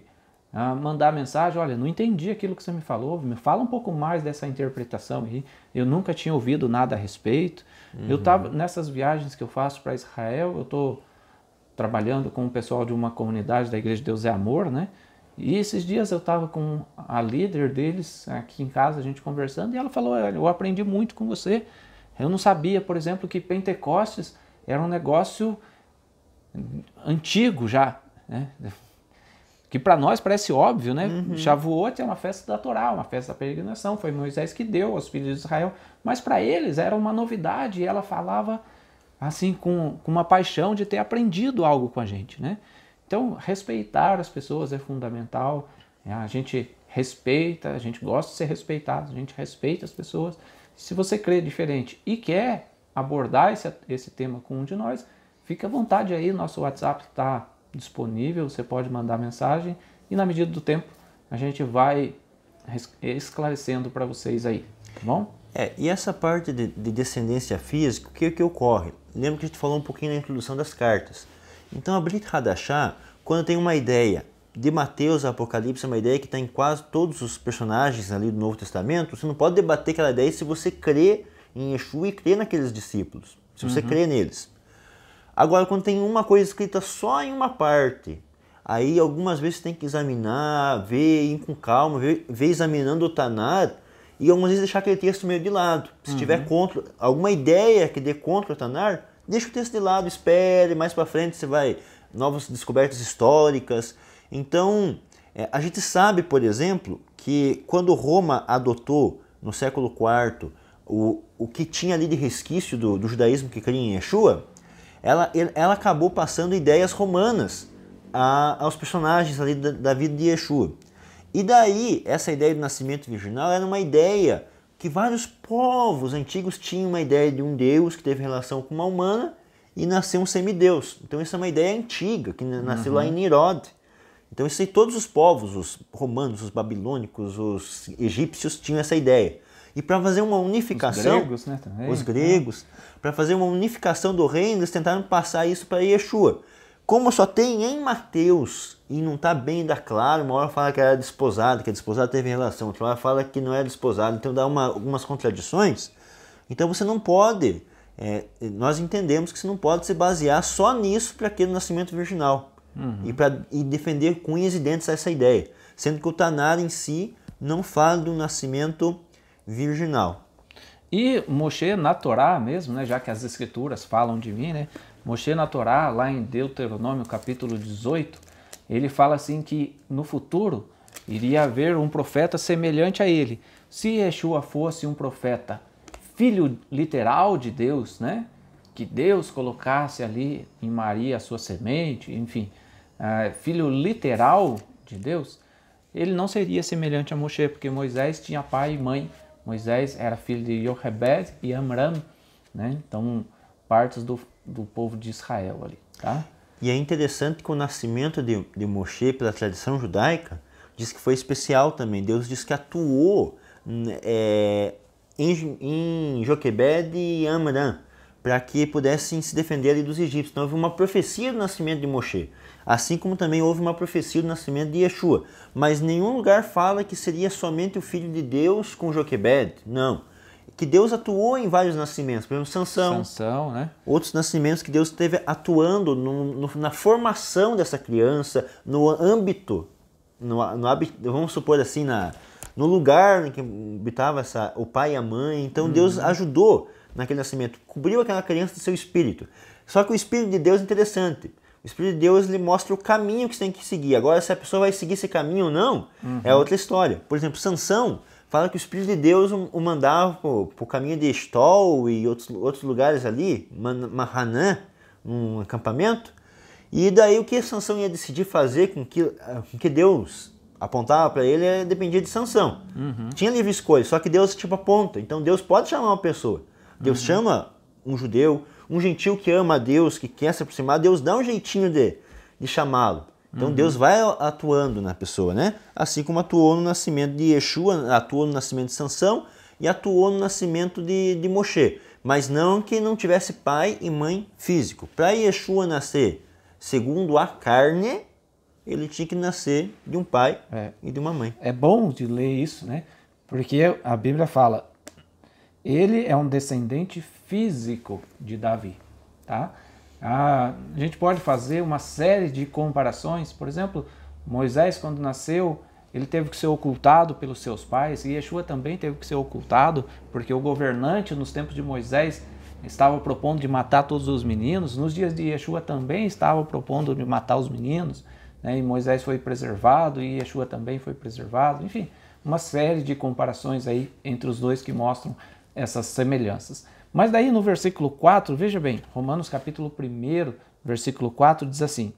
mandar mensagem, olha, não entendi aquilo que você me falou, me fala um pouco mais dessa interpretação aí, eu nunca tinha ouvido nada a respeito. Eu estava nessas viagens que eu faço para Israel, eu estou trabalhando com o pessoal de uma comunidade da Igreja de Deus é Amor, né? E esses dias eu estava com a líder deles aqui em casa, a gente conversando, e ela falou, olha, eu aprendi muito com você, eu não sabia, por exemplo, que Pentecostes era um negócio antigo já, né? que para nós parece óbvio, né? Shavuot é uma festa da Torá, uma festa da peregrinação, foi Moisés que deu aos filhos de Israel, mas para eles era uma novidade e ela falava assim com uma paixão de ter aprendido algo com a gente, né? Então, respeitar as pessoas é fundamental, a gente respeita, a gente gosta de ser respeitado, a gente respeita as pessoas. Se você crê diferente e quer abordar esse tema com um de nós, fique à vontade aí, nosso WhatsApp está disponível, você pode mandar mensagem e na medida do tempo a gente vai esclarecendo para vocês aí, tá bom? E essa parte de descendência física, o que ocorre? Lembra que a gente falou um pouquinho na introdução das cartas. Então a Brit Hadashah, quando tem uma ideia de Mateus a Apocalipse, é uma ideia que está em quase todos os personagens ali do Novo Testamento, você não pode debater aquela ideia se você crê em Yeshua e crê naqueles discípulos, se você crê neles. Agora, quando tem uma coisa escrita só em uma parte, aí algumas vezes você tem que examinar, ver, ir com calma, ver examinando o Tanar, e algumas vezes deixar aquele texto meio de lado. Se tiver contra, alguma ideia que dê contra o Tanar, deixa o texto de lado, espere, mais para frente você vai, novas descobertas históricas. Então, a gente sabe, por exemplo, que quando Roma adotou, no século IV, o que tinha ali de resquício do judaísmo que cria em Yeshua, ela acabou passando ideias romanas aos personagens ali da vida de Yeshua. E daí, essa ideia do nascimento virginal era uma ideia que vários povos antigos tinham uma ideia de um Deus que teve relação com uma humana e nasceu um semideus. Então isso é uma ideia antiga, que nasceu lá em Nirod. Então isso aí, todos os povos, os romanos, os babilônicos, os egípcios tinham essa ideia. E para fazer uma unificação, os gregos, né, também. Os gregos, para fazer uma unificação do reino, eles tentaram passar isso para Yeshua. Como só tem em Mateus, e não está bem ainda claro, uma hora fala que era desposado, que a desposada teve relação, outra hora fala que não era desposado, então dá algumas contradições. Então você não pode, nós entendemos que você não pode se basear só nisso para aquele nascimento virginal. E defender com unhas e dentes essa ideia. Sendo que o Tanar em si não fala do nascimento virginal. E Moshe na Torá mesmo, né, já que as escrituras falam de mim, né, Moshe na Torá, lá em Deuteronômio capítulo 18, ele fala assim que no futuro iria haver um profeta semelhante a ele. Se Yeshua fosse um profeta filho literal de Deus, né, que Deus colocasse ali em Maria a sua semente, enfim, filho literal de Deus, ele não seria semelhante a Moshe, porque Moisés tinha pai e mãe. Moisés era filho de Yochebed e Amram, né? Então, partes do povo de Israel ali, tá? E é interessante que o nascimento de Moshe, pela tradição judaica, diz que foi especial também. Deus diz que atuou em Joquebed e Amram, para que pudessem se defender ali dos egípcios. Então houve uma profecia do nascimento de Moshe, assim como também houve uma profecia do nascimento de Yeshua. Mas nenhum lugar fala que seria somente o filho de Deus com Joquebed, não. Que Deus atuou em vários nascimentos, por exemplo, Sansão, né? Outros nascimentos que Deus esteve atuando na formação dessa criança, no âmbito, vamos supor assim, no lugar em que habitava o pai e a mãe. Então Deus ajudou naquele nascimento, cobriu aquela criança do seu espírito. Só que o Espírito de Deus é interessante. O Espírito de Deus ele mostra o caminho que você tem que seguir. Agora, se a pessoa vai seguir esse caminho ou não, é outra história. Por exemplo, Sansão fala que o Espírito de Deus o mandava para o caminho de Estol e outros lugares ali, Mahanã, um acampamento. E daí o que Sansão ia decidir fazer com que Deus apontava para ele dependia de Sansão. Tinha livre escolha, só que Deus aponta. Então Deus pode chamar uma pessoa. Deus chama um judeu, um gentil que ama a Deus, que quer se aproximar, Deus dá um jeitinho de chamá-lo. Então Deus vai atuando na pessoa, né? Assim como atuou no nascimento de Yeshua, atuou no nascimento de Sansão e atuou no nascimento de Moshe. Mas não que não tivesse pai e mãe físico. Para Yeshua nascer segundo a carne, ele tinha que nascer de um pai e de uma mãe. É bom de ler isso, né? Porque a Bíblia fala, ele é um descendente físico de Davi, tá? A gente pode fazer uma série de comparações. Por exemplo, Moisés, quando nasceu, ele teve que ser ocultado pelos seus pais, e Yeshua também teve que ser ocultado, porque o governante, nos tempos de Moisés, estava propondo de matar todos os meninos. Nos dias de Yeshua também estava propondo de matar os meninos. né? E Moisés foi preservado e Yeshua também foi preservado. Enfim, uma série de comparações aí entre os dois que mostram essas semelhanças. Mas daí no versículo 4, veja bem, Romanos capítulo 1, versículo 4 diz assim: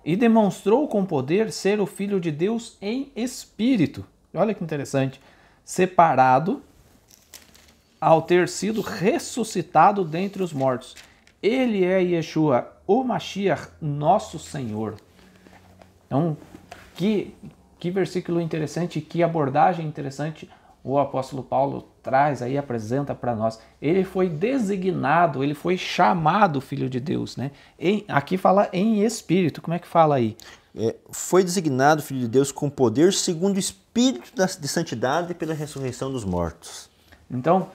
e demonstrou com poder ser o Filho de Deus em espírito. Olha que interessante. Separado ao ter sido ressuscitado dentre os mortos. Ele é Yeshua, o Mashiach, nosso Senhor. Então, que versículo interessante, que abordagem interessante o apóstolo Paulo traz aí, apresenta para nós. Ele foi designado, ele foi chamado Filho de Deus, né? Aqui fala em espírito, como é que fala aí? Foi designado Filho de Deus com poder segundo o Espírito de santidade pela ressurreição dos mortos. Então,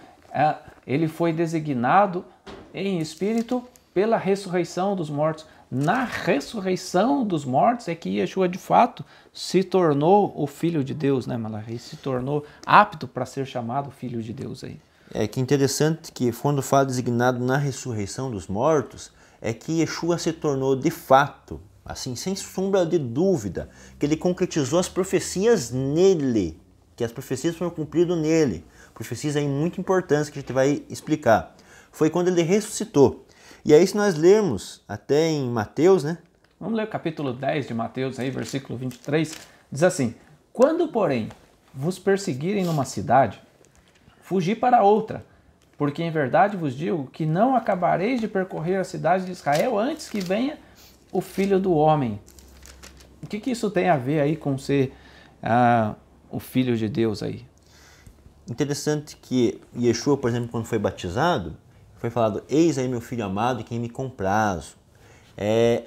ele foi designado em espírito pela ressurreição dos mortos. Na ressurreição dos mortos é que Yeshua de fato se tornou o Filho de Deus, né, Malachi? Se tornou apto para ser chamado Filho de Deus aí. Que interessante que quando fala designado na ressurreição dos mortos, é que Yeshua se tornou de fato, assim, sem sombra de dúvida, que ele concretizou as profecias nele, que as profecias foram cumpridas nele. Profecias aí muito importantes que a gente vai explicar. Foi quando ele ressuscitou. E aí, se nós lermos até em Mateus, né? Vamos ler o capítulo 10 de Mateus, aí, versículo 23, diz assim: quando, porém, vos perseguirem numa cidade, fugi para outra, porque em verdade vos digo que não acabareis de percorrer a cidade de Israel antes que venha o Filho do Homem. O que isso tem a ver aí com ser o Filho de Deus aí? Interessante que Yeshua, por exemplo, quando foi batizado, foi falado: eis aí meu filho amado, em quem me comprazo.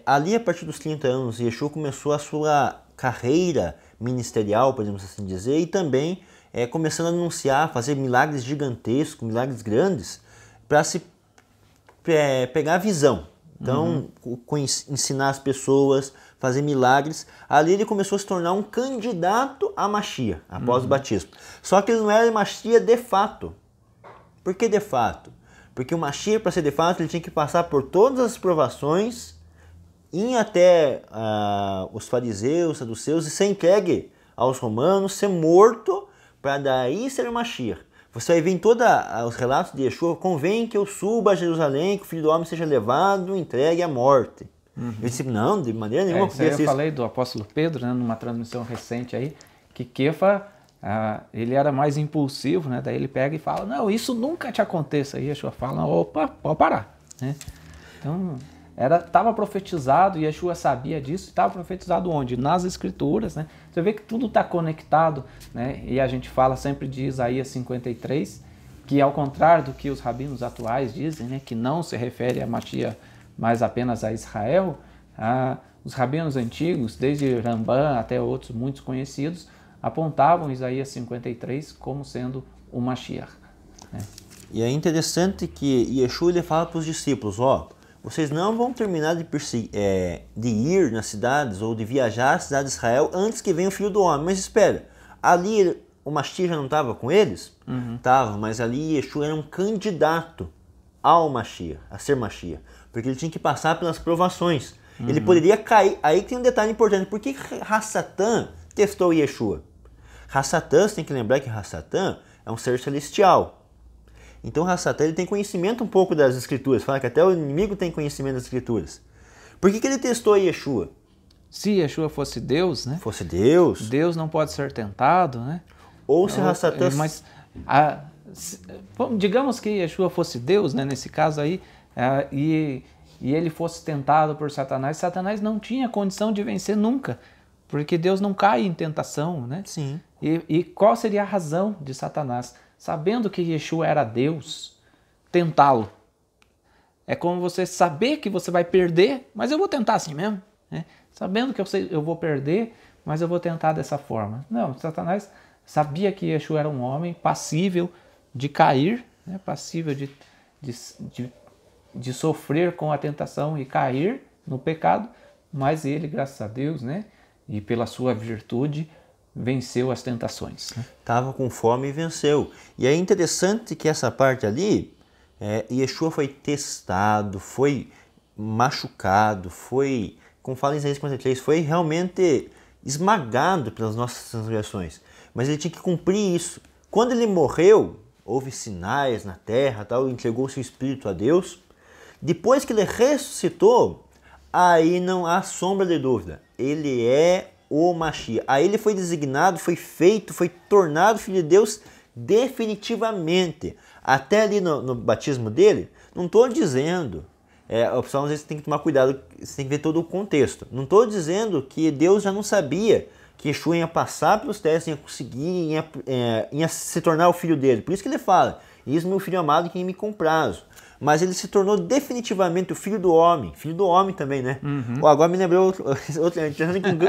Ali, a partir dos 30 anos, Yeshua começou a sua carreira ministerial, podemos assim dizer, e também começando a anunciar, fazer milagres gigantescos, milagres grandes, para se pegar a visão. Então, ensinar as pessoas, fazer milagres. Ali ele começou a se tornar um candidato a Mashiach, após o batismo. Só que ele não era Mashiach de fato. Por que de fato? Porque o Mashiach, para ser de fato, ele tinha que passar por todas as provações, ir até os fariseus, saduceus, e ser entregue aos romanos, ser morto, para daí ser o Mashiach. Você vai ver em todos os relatos de Yeshua: convém que eu suba a Jerusalém, que o Filho do Homem seja levado, entregue à morte. Eu disse: não, de maneira nenhuma. Eu falei do apóstolo Pedro, né, numa transmissão recente aí, que Kefa, ele era mais impulsivo, né? Daí ele pega e fala: não, isso nunca te aconteça. Aí Yeshua fala: opa, pode parar, né? Então, estava profetizado, e Yeshua sabia disso, estava profetizado onde? Nas Escrituras, né? Você vê que tudo está conectado, né? E a gente fala sempre de Isaías 53, que ao contrário do que os rabinos atuais dizem, né, que não se refere a Mashiach, mas apenas a Israel, os rabinos antigos, desde Ramban até outros muitos conhecidos, apontavam Isaías 53 como sendo o Mashiach, né? E é interessante que Yeshua ele fala para os discípulos: vocês não vão terminar de ir nas cidades ou de viajar às cidades de Israel antes que venha o Filho do Homem. Mas espera, ali o Mashiach já não estava com eles? Estava, mas ali Yeshua era um candidato ao Mashiach, a ser Mashiach, porque ele tinha que passar pelas provações. Ele poderia cair. Aí tem um detalhe importante: por que Hassatã testou Yeshua? Hassatã, você tem que lembrar que Hassatã é um ser celestial. Então Hassatã ele tem conhecimento um pouco das Escrituras. Fala que até o inimigo tem conhecimento das Escrituras. Por que ele testou Yeshua? Se Yeshua fosse Deus, né? Fosse Deus. Deus não pode ser tentado, né? Ou se Hassatã... digamos que Yeshua fosse Deus, né? Nesse caso aí, e ele fosse tentado por Satanás, Satanás não tinha condição de vencer nunca, porque Deus não cai em tentação, né? Sim. E qual seria a razão de Satanás, sabendo que Yeshua era Deus, tentá-lo? É como você saber que você vai perder, mas eu vou tentar assim mesmo, né? Sabendo que eu vou perder, mas eu vou tentar dessa forma. Não, Satanás sabia que Yeshua era um homem passível de cair, né? Passível de sofrer com a tentação e cair no pecado, mas ele, graças a Deus, né? E pela sua virtude, venceu as tentações. Estava com fome e venceu. E é interessante que essa parte ali, Yeshua foi testado, foi machucado, foi como fala em Isaías 53, foi realmente esmagado pelas nossas transgressões. Mas ele tinha que cumprir isso. Quando ele morreu, houve sinais na terra, tal, entregou seu espírito a Deus. Depois que ele ressuscitou, aí não há sombra de dúvida. Ele é o Mashiach. Aí ele foi designado, foi feito, foi tornado filho de Deus definitivamente. Até ali no batismo dele, não estou dizendo, o pessoal às vezes tem que tomar cuidado, você tem que ver todo o contexto. Não estou dizendo que Deus já não sabia que Yeshua ia passar pelos testes, ia conseguir, ia se tornar o filho dele. Por isso que ele fala, eis meu filho amado em quem me comprazo. Mas ele se tornou definitivamente o filho do homem também, né? Uhum. Agora me lembrou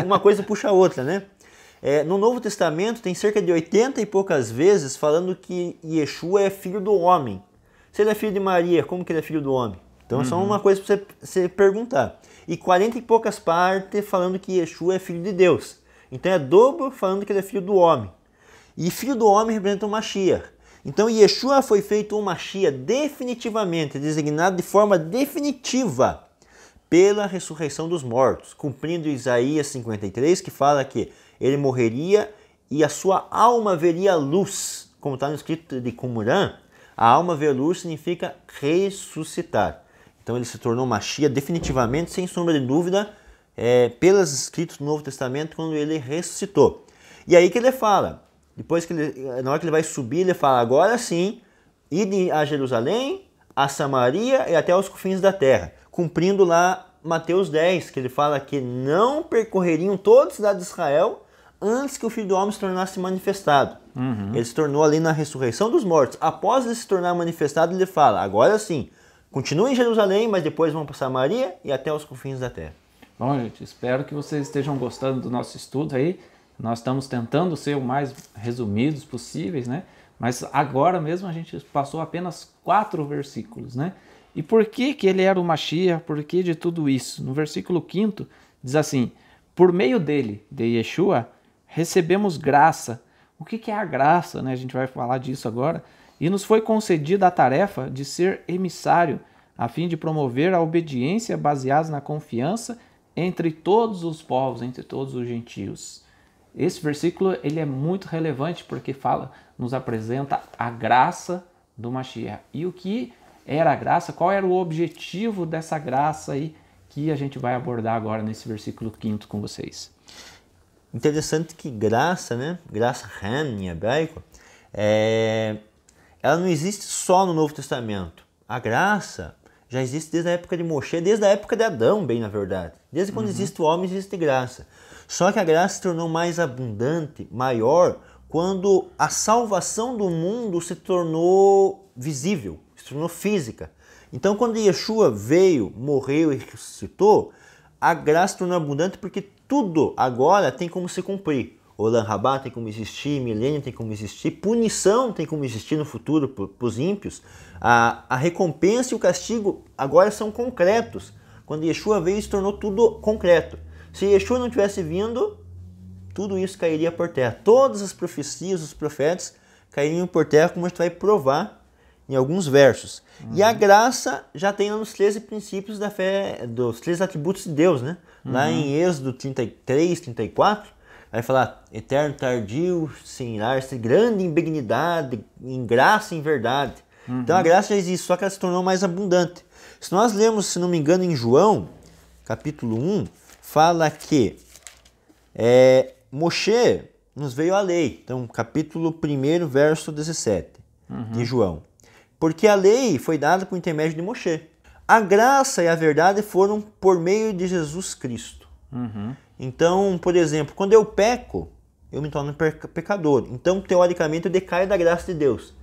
uma coisa puxa a outra, né? No Novo Testamento tem cerca de 80 e poucas vezes falando que Yeshua é filho do homem. Se ele é filho de Maria, como que ele é filho do homem? Então é só uma coisa para você perguntar. E 40 e poucas partes falando que Yeshua é filho de Deus. Então é dobro falando que ele é filho do homem. E filho do homem representa o Mashiach. Então Yeshua foi feito o Mashiach definitivamente, designado de forma definitiva pela ressurreição dos mortos, cumprindo Isaías 53, que fala que ele morreria e a sua alma veria luz. Como está no escrito de Qumran, a alma ver luz significa ressuscitar. Então ele se tornou Mashiach definitivamente, sem sombra de dúvida, pelos escritos do Novo Testamento, quando ele ressuscitou. E aí que ele fala, depois que na hora que ele vai subir, ele fala, agora sim, ide a Jerusalém, a Samaria e até os confins da terra, cumprindo lá Mateus 10, que ele fala que não percorreriam toda a cidade de Israel antes que o Filho do Homem se tornasse manifestado. Uhum. Ele se tornou ali na ressurreição dos mortos. Após ele se tornar manifestado, ele fala, agora sim, continue em Jerusalém, mas depois vão para Samaria e até os confins da terra. Bom, gente, espero que vocês estejam gostando do nosso estudo aí. Nós estamos tentando ser o mais resumidos possíveis, né? Mas agora mesmo a gente passou apenas 4 versículos, né? E por que ele era o Mashiach? Por que de tudo isso? No versículo 5 diz assim, por meio dele, de Yeshua, recebemos graça. O que é a graça, né? A gente vai falar disso agora. E nos foi concedida a tarefa de ser emissário, a fim de promover a obediência baseada na confiança entre todos os povos, entre todos os gentios. Esse versículo ele é muito relevante porque nos apresenta a graça do Mashiach. E o que era a graça? Qual era o objetivo dessa graça aí que a gente vai abordar agora nesse versículo 5 com vocês? Interessante que graça, né? Graça em hebraico, ela não existe só no Novo Testamento. A graça já existe desde a época de Moshe, desde a época de Adão, bem na verdade. Desde quando existe o homem, existe graça. Só que a graça se tornou mais abundante, maior, quando a salvação do mundo se tornou visível, se tornou física. Então, quando Yeshua veio, morreu e ressuscitou, a graça se tornou abundante porque tudo agora tem como se cumprir. Olam Rabá tem como existir, milênio tem como existir, punição tem como existir no futuro para os ímpios. A recompensa e o castigo agora são concretos. Quando Yeshua veio, se tornou tudo concreto. Se Yeshua não tivesse vindo, tudo isso cairia por terra. Todas as profecias dos profetas cairiam por terra, como a gente vai provar em alguns versos. E a graça já tem nos 13 princípios da fé, dos 13 atributos de Deus, né? Lá em Êxodo 33, 34, vai falar, eterno, tardio, sem irar-se, grande em benignidade, em graça e em verdade. Então a graça já existe, só que ela se tornou mais abundante. Se nós lermos, se não me engano, em João, capítulo 1, fala que Moshe nos veio a lei. Então, capítulo 1, verso 17 de João. Porque a lei foi dada por intermédio de Moshe. A graça e a verdade foram por meio de Jesus Cristo. Então, por exemplo, quando eu peco, eu me torno pecador. Então, teoricamente, eu decaio da graça de Deus.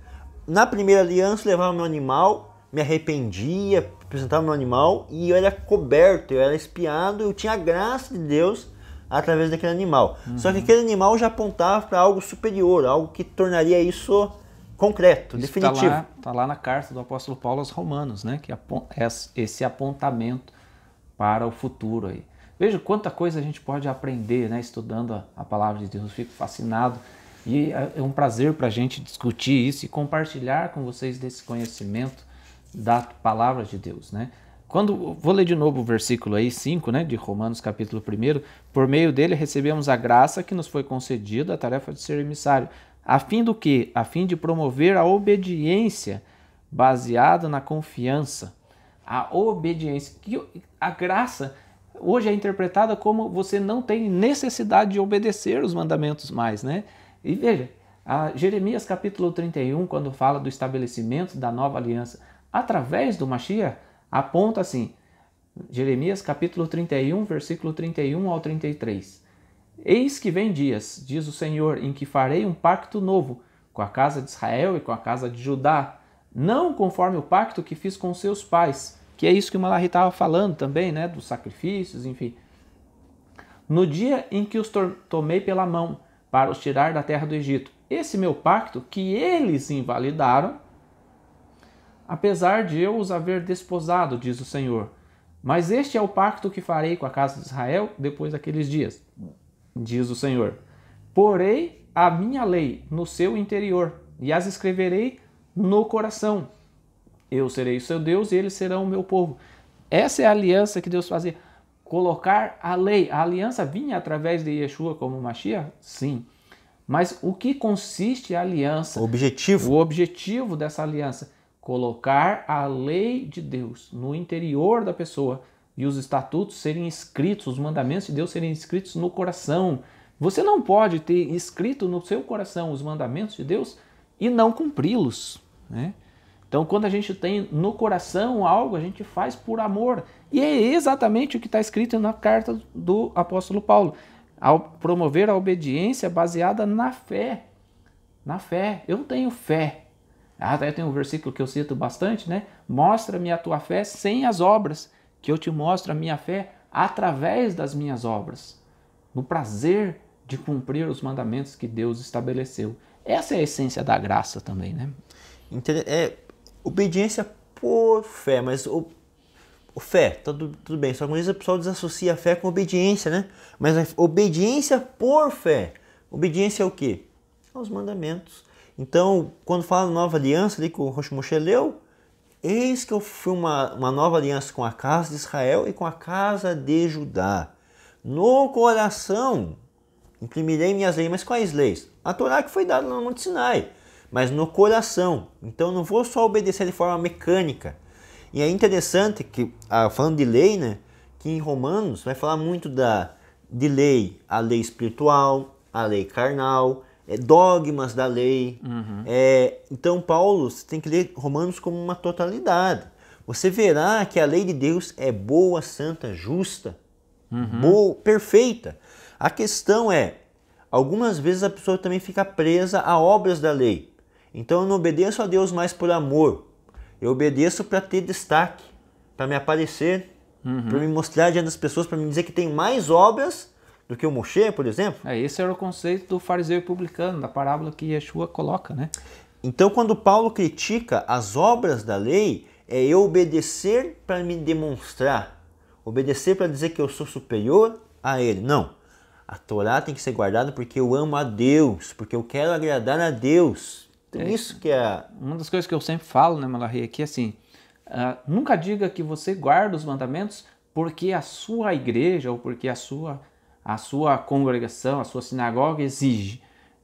Na primeira aliança, eu levava meu animal, me arrependia, apresentava meu animal e eu era coberto, eu era espiado, eu tinha a graça de Deus através daquele animal. Só que aquele animal já apontava para algo superior, algo que tornaria isso concreto, isso definitivo. Está lá na carta do apóstolo Paulo aos Romanos, né? Que é esse apontamento para o futuro aí. Veja quanta coisa a gente pode aprender, né, estudando a palavra de Deus. Eu fico fascinado e é um prazer para a gente discutir isso e compartilhar com vocês desse conhecimento da palavra de Deus, né? Vou ler de novo o versículo aí, 5, né, de Romanos capítulo 1. Por meio dele recebemos a graça que nos foi concedida a tarefa de ser emissário. A fim do quê? A fim de promover a obediência baseada na confiança. A obediência. A graça hoje é interpretada como você não tem necessidade de obedecer os mandamentos mais, né? E veja, Jeremias capítulo 31, quando fala do estabelecimento da nova aliança através do Mashiach, aponta assim, Jeremias capítulo 31, versículo 31 ao 33. Eis que vem dias, diz o Senhor, em que farei um pacto novo com a casa de Israel e com a casa de Judá, não conforme o pacto que fiz com seus pais, que é isso que o Malachi estava falando também, né, dos sacrifícios, enfim. No dia em que os tomei pela mão para os tirar da terra do Egito, esse meu pacto que eles invalidaram, apesar de eu os haver desposado, diz o Senhor. Mas este é o pacto que farei com a casa de Israel depois daqueles dias, diz o Senhor. Porei a minha lei no seu interior e as escreverei no coração. Eu serei o seu Deus e eles serão o meu povo. Essa é a aliança que Deus fazia. Colocar a lei. A aliança vinha através de Yeshua como Mashiach? Sim. Mas o que consiste a aliança? O objetivo. O objetivo dessa aliança. Colocar a lei de Deus no interior da pessoa e os estatutos serem escritos, os mandamentos de Deus serem escritos no coração. Você não pode ter escrito no seu coração os mandamentos de Deus e não cumpri-los, né? Então, quando a gente tem no coração algo, a gente faz por amor. E é exatamente o que está escrito na carta do apóstolo Paulo. Ao promover a obediência baseada na fé. Na fé. Eu tenho fé. Até tem um versículo que eu cito bastante, né? Mostra-me a tua fé sem as obras, que eu te mostro a minha fé através das minhas obras. No prazer de cumprir os mandamentos que Deus estabeleceu. Essa é a essência da graça também, né? Obediência por fé, mas o fé, tudo bem, só que às vezes o pessoal desassocia a fé com obediência, né? Mas a obediência por fé, obediência é o quê? Aos mandamentos. Então, quando fala nova aliança ali que o Rosh Moshe leu, eis que eu fui uma nova aliança com a casa de Israel e com a casa de Judá. No coração imprimirei minhas leis, mas quais leis? A Torá que foi dada no Monte Sinai. Mas no coração. Então não vou só obedecer de forma mecânica. E é interessante que, falando de lei, né, que em Romanos vai falar muito de lei, a lei espiritual, a lei carnal, dogmas da lei. Uhum. Então Paulo, você tem que ler Romanos como uma totalidade. Você verá que a lei de Deus é boa, santa, justa, boa, perfeita. A questão é, algumas vezes a pessoa também fica presa a obras da lei. Então eu não obedeço a Deus mais por amor. Eu obedeço para ter destaque, para me aparecer, para me mostrar diante das pessoas, para me dizer que tem mais obras do que o Moshe, por exemplo. Esse era o conceito do fariseu e publicano, da parábola que Yeshua coloca, né? Então quando Paulo critica as obras da lei, é eu obedecer para me demonstrar. Obedecer para dizer que eu sou superior a ele. Não. A Torá tem que ser guardada porque eu amo a Deus, porque eu quero agradar a Deus. Então, isso que é... Uma das coisas que eu sempre falo, né, Malachi, é que assim, nunca diga que você guarda os mandamentos porque a sua igreja ou porque a sua congregação, a sua sinagoga exige.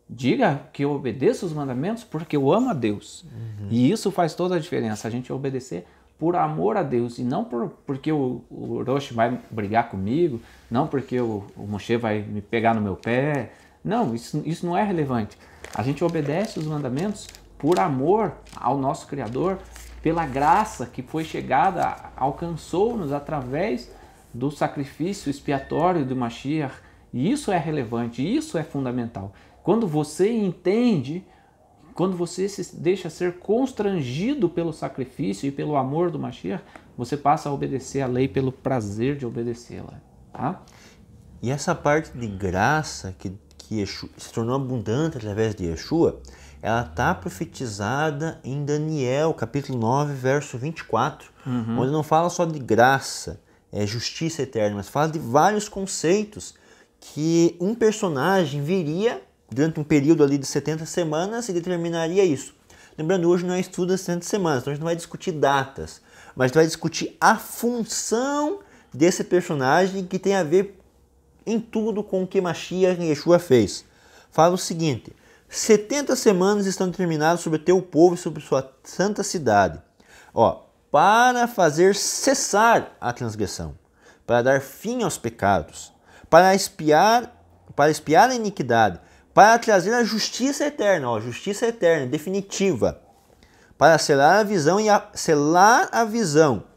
Diga que eu obedeço os mandamentos porque eu amo a Deus. E isso faz toda a diferença, a gente obedecer por amor a Deus e não porque o Rosh vai brigar comigo, não porque o Moshe vai me pegar no meu pé. Não, isso não é relevante. A gente obedece os mandamentos por amor ao nosso Criador, pela graça que foi chegada, alcançou-nos através do sacrifício expiatório do Mashiach. E isso é relevante, isso é fundamental. Quando você entende, quando você se deixa ser constrangido pelo sacrifício e pelo amor do Mashiach, você passa a obedecer a lei pelo prazer de obedecê-la. Tá? E essa parte de graça que Yeshua se tornou abundante através de Yeshua, ela está profetizada em Daniel, capítulo 9, verso 24, onde não fala só de graça, justiça eterna, mas fala de vários conceitos que um personagem viria durante um período ali de 70 semanas e determinaria isso. Lembrando, hoje não é estudo das 70 semanas, então a gente não vai discutir datas, mas vai discutir a função desse personagem que tem a ver em tudo com o que Mashiach e Yeshua fez. Fala o seguinte: 70 semanas estão determinadas sobre o teu povo e sobre sua santa cidade, para fazer cessar a transgressão, para dar fim aos pecados, para espiar a iniquidade, para trazer a justiça eterna, justiça eterna, definitiva, para selar a visão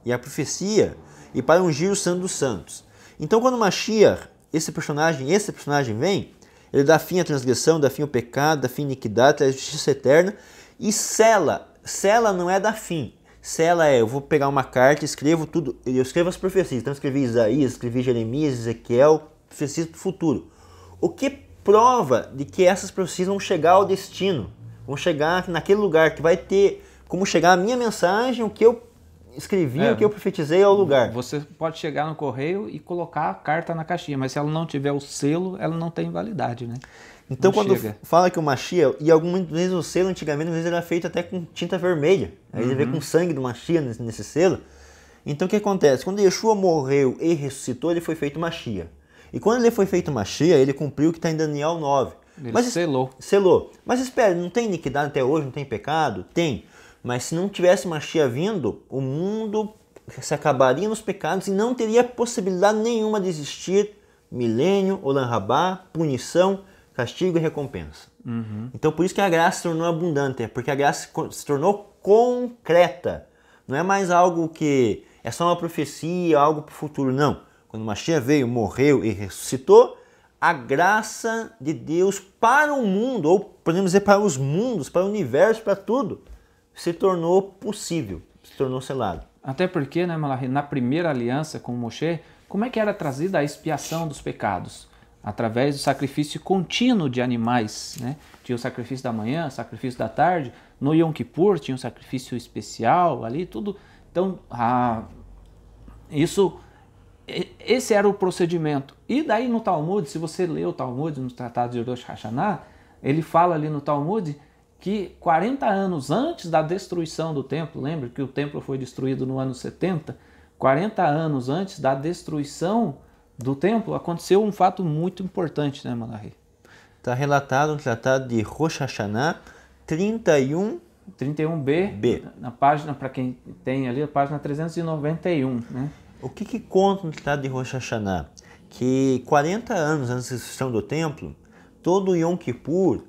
e a profecia, e para ungir o santo dos santos. Então, quando Mashiach, esse personagem vem, ele dá fim à transgressão, dá fim ao pecado, dá fim à iniquidade, traz justiça eterna e sela. Sela não é dar fim. Sela eu vou pegar uma carta, escrevo tudo, eu escrevo as profecias. Então, escrevi Isaías, escrevi Jeremias, Ezequiel, profecias para o futuro. O que prova de que essas profecias vão chegar ao destino, vão chegar naquele lugar que vai ter como chegar a minha mensagem, o que eu escrevi, o que eu profetizei ao lugar. Você pode chegar no correio e colocar a carta na caixinha, mas se ela não tiver o selo, ela não tem validade, né? Então, quando fala que o Mashiach, e algumas vezes o selo antigamente era feito até com tinta vermelha, aí ele vê com sangue do Mashiach nesse selo. Então, o que acontece? Quando Yeshua morreu e ressuscitou, ele foi feito Mashiach. E quando ele foi feito Mashiach, ele cumpriu o que está em Daniel 9. Ele selou. Selou. Mas espera, não tem iniquidade até hoje, não tem pecado? Tem. Mas se não tivesse Mashiach vindo, o mundo se acabaria nos pecados e não teria possibilidade nenhuma de existir milênio, Olam Rabá, punição, castigo e recompensa. Então por isso que a graça se tornou abundante, porque a graça se tornou concreta. Não é mais algo que é só uma profecia, algo para o futuro, não. Quando Mashiach veio, morreu e ressuscitou, a graça de Deus para o mundo, ou podemos dizer para os mundos, para o universo, para tudo, se tornou possível, se tornou selado. Até porque, né, Malachi, na primeira aliança com Moshe, como é que era trazida a expiação dos pecados? Através do sacrifício contínuo de animais, né? Tinha o sacrifício da manhã, o sacrifício da tarde, no Yom Kippur tinha um sacrifício especial ali, tudo. Então, esse era o procedimento. E daí no Talmud, se você lê o Talmud, no Tratado de Rosh Hashanah, ele fala ali no Talmud que 40 anos antes da destruição do templo, lembra que o templo foi destruído no ano 70? 40 anos antes da destruição do templo, aconteceu um fato muito importante, né, Malachi? Está relatado no Tratado de Rosh Hashanah 31b, na página, para quem tem ali, a página 391, né? O que conta no Tratado de Rosh Hashanah? Que 40 anos antes da destruição do templo, todo Yom Kippur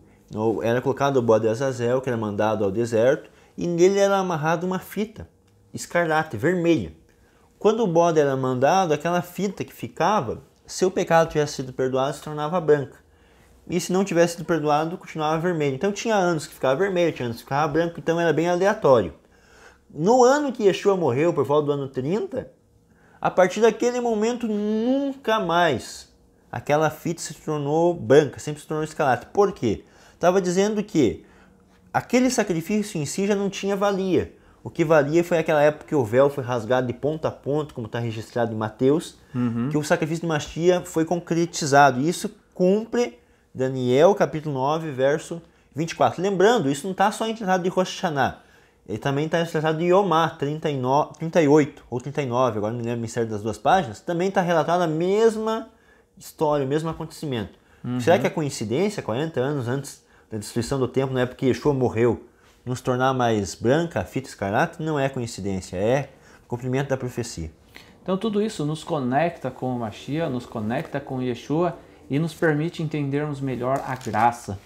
era colocado o bode de Azazel, que era mandado ao deserto, e nele era amarrado uma fita escarlate, vermelha. Quando o bode era mandado, aquela fita que ficava, se o pecado tivesse sido perdoado, se tornava branca. E se não tivesse sido perdoado, continuava vermelho. Então tinha anos que ficava vermelho, tinha anos que ficava branco, então era bem aleatório. No ano que Yeshua morreu, por volta do ano 30, a partir daquele momento, nunca mais aquela fita se tornou branca, sempre se tornou escarlate. Por quê? Estava dizendo que aquele sacrifício em si já não tinha valia. O que valia foi aquela época que o véu foi rasgado de ponta a ponta, como está registrado em Mateus, que o sacrifício de Mashiach foi concretizado. E isso cumpre Daniel, capítulo 9, verso 24. Lembrando, isso não está só em tratado de Rosh Hashanah. Ele também está em tratado de Yomá, 38 ou 39, agora não me lembro o mistério das duas páginas. Também está relatado a mesma história, o mesmo acontecimento. Será que é coincidência, 40 anos antes da destruição do templo, não é porque Yeshua morreu, nos tornar mais branca a fita escarlate? Não é coincidência, é cumprimento da profecia. Então tudo isso nos conecta com o Mashiach, nos conecta com Yeshua e nos permite entendermos melhor a graça.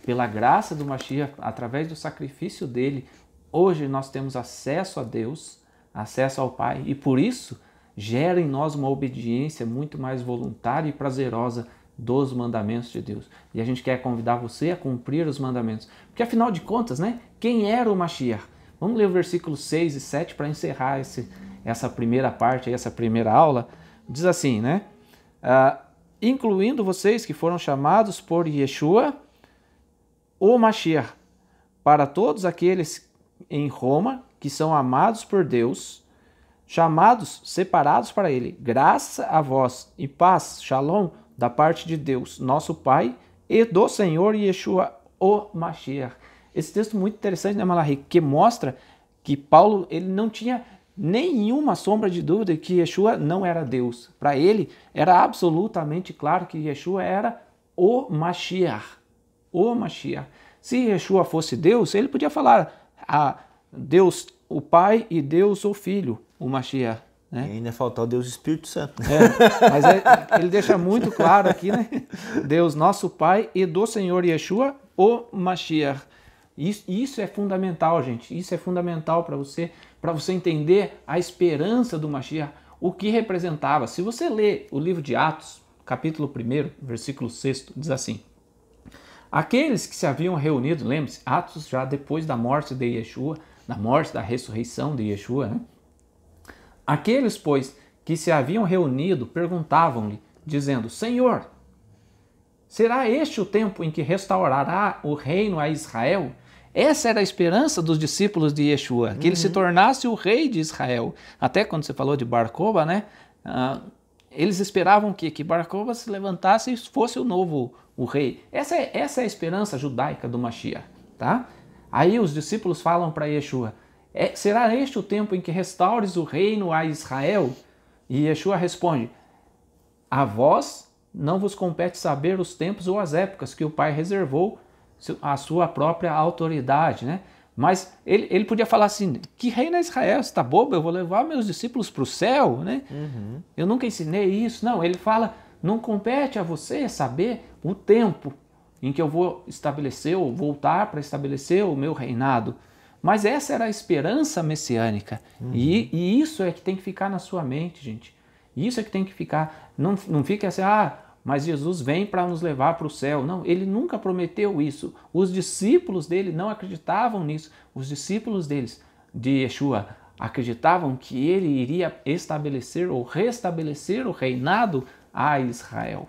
Pela graça do Mashiach, através do sacrifício dele, hoje nós temos acesso a Deus, acesso ao Pai, e por isso gera em nós uma obediência muito mais voluntária e prazerosa dos mandamentos de Deus. E a gente quer convidar você a cumprir os mandamentos. Porque afinal de contas, né, quem era o Mashiach? Vamos ler o versículo 6 e 7 para encerrar essa primeira parte, essa primeira aula. Diz assim, né? Incluindo vocês que foram chamados por Yeshua, o Mashiach, para todos aqueles em Roma que são amados por Deus, chamados, separados para Ele, graça a vós e paz, shalom, da parte de Deus, nosso Pai, e do Senhor Yeshua, o Mashiach. Esse texto muito interessante, né, Malachi, que mostra que Paulo ele não tinha nenhuma sombra de dúvida que Yeshua não era Deus. Para ele, era absolutamente claro que Yeshua era o Mashiach. O Mashiach. Se Yeshua fosse Deus, ele podia falar a Deus o Pai e Deus o Filho, o Mashiach. Né? E ainda faltar o Deus Espírito Santo. Mas ele deixa muito claro aqui, né? Deus nosso Pai e do Senhor Yeshua, o Mashiach. Isso é fundamental, gente. Isso é fundamental para você entender a esperança do Mashiach, o que representava. Se você ler o livro de Atos, capítulo 1, versículo 6, diz assim: aqueles que se haviam reunido, lembre-se, Atos já depois da morte de Yeshua, da morte, da ressurreição de Yeshua, né? Aqueles, pois, que se haviam reunido, perguntavam-lhe, dizendo: Senhor, será este o tempo em que restaurará o reino a Israel? Essa era a esperança dos discípulos de Yeshua, que ele se tornasse o rei de Israel. Até quando você falou de Bar Kokhba, né? Eles esperavam que Bar Kokhba se levantasse e fosse o novo o rei. Essa é a esperança judaica do Mashiach, tá? Aí os discípulos falam para Yeshua: será este o tempo em que restaures o reino a Israel? E Yeshua responde: a vós não vos compete saber os tempos ou as épocas que o Pai reservou a sua própria autoridade, né? Mas ele podia falar assim: que reino é Israel? Você está bobo? Eu vou levar meus discípulos para o céu, né? Eu nunca ensinei isso. Não, ele fala: não compete a você saber o tempo em que eu vou estabelecer ou voltar para estabelecer o meu reinado. Mas essa era a esperança messiânica. E isso é que tem que ficar na sua mente, gente. Isso é que tem que ficar. Não fica assim: mas Jesus vem para nos levar para o céu. Não, ele nunca prometeu isso. Os discípulos dele não acreditavam nisso. Os discípulos deles, de Yeshua, acreditavam que ele iria estabelecer ou restabelecer o reinado a Israel.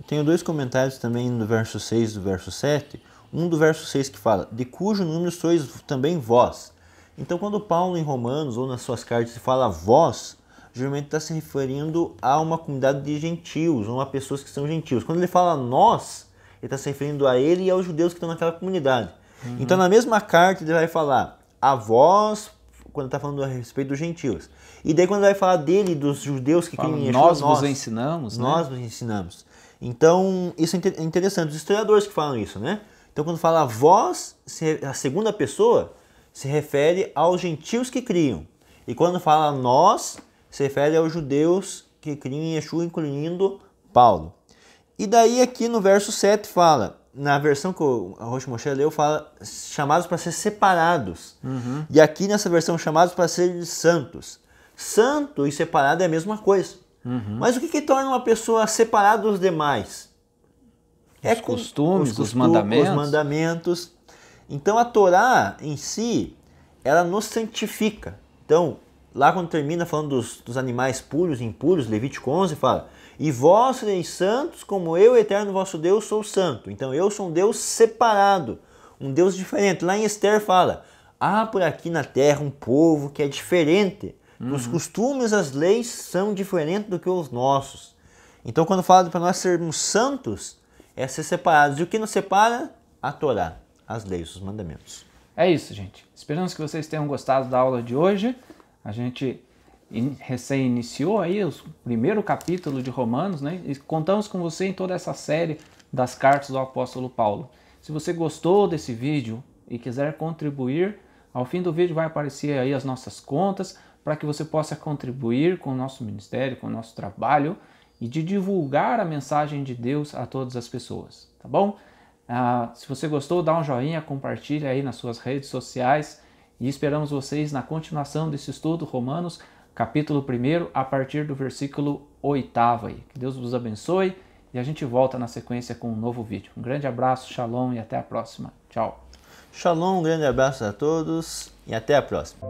Tenho dois comentários também no verso 6 e do verso 7. Um do verso 6 que fala: de cujo número sois também vós. Então, quando Paulo em Romanos ou nas suas cartas fala vós, geralmente está se referindo a uma comunidade de gentios, ou a pessoas que são gentios. Quando ele fala nós, ele está se referindo a ele e aos judeus que estão naquela comunidade. Então, na mesma carta, ele vai falar a vós, quando está falando a respeito dos gentios. E daí, quando vai falar dele, dos judeus que creem em Yeshua, nós vos ensinamos. Nós vos ensinamos. Então, isso é interessante. Os historiadores que falam isso, né? Então, quando fala vós, a segunda pessoa se refere aos gentios que criam. E quando fala nós, se refere aos judeus que criam em Yeshua, incluindo Paulo. E daí aqui no verso 7 fala, na versão que o Rosh Moshe leu, fala chamados para ser separados. E aqui nessa versão, chamados para ser santos. Santo e separado é a mesma coisa. Mas o que torna uma pessoa separada dos demais? Os costumes, os mandamentos. Então a Torá em si, ela nos santifica. Então, lá quando termina falando dos animais puros e impuros, Levítico 11 fala: e vós sereis santos como eu, eterno vosso Deus, sou santo. Então eu sou um Deus separado, um Deus diferente. Lá em Esther fala: há por aqui na terra um povo que é diferente. Os costumes, as leis são diferentes do que os nossos. Então quando fala para nós sermos santos, é ser separados. E o que nos separa? A Torá, as leis, os mandamentos. É isso, gente. Esperamos que vocês tenham gostado da aula de hoje. A gente recém iniciou aí o primeiro capítulo de Romanos, né? E contamos com você em toda essa série das cartas do apóstolo Paulo. Se você gostou desse vídeo e quiser contribuir, ao fim do vídeo vai aparecer aí as nossas contas para que você possa contribuir com o nosso ministério, com o nosso trabalho e de divulgar a mensagem de Deus a todas as pessoas, tá bom? Se você gostou, dá um joinha, compartilha aí nas suas redes sociais e esperamos vocês na continuação desse estudo, Romanos, capítulo 1, a partir do versículo 8 aí. Que Deus vos abençoe e a gente volta na sequência com um novo vídeo. Um grande abraço, shalom e até a próxima. Tchau. Shalom, um grande abraço a todos e até a próxima.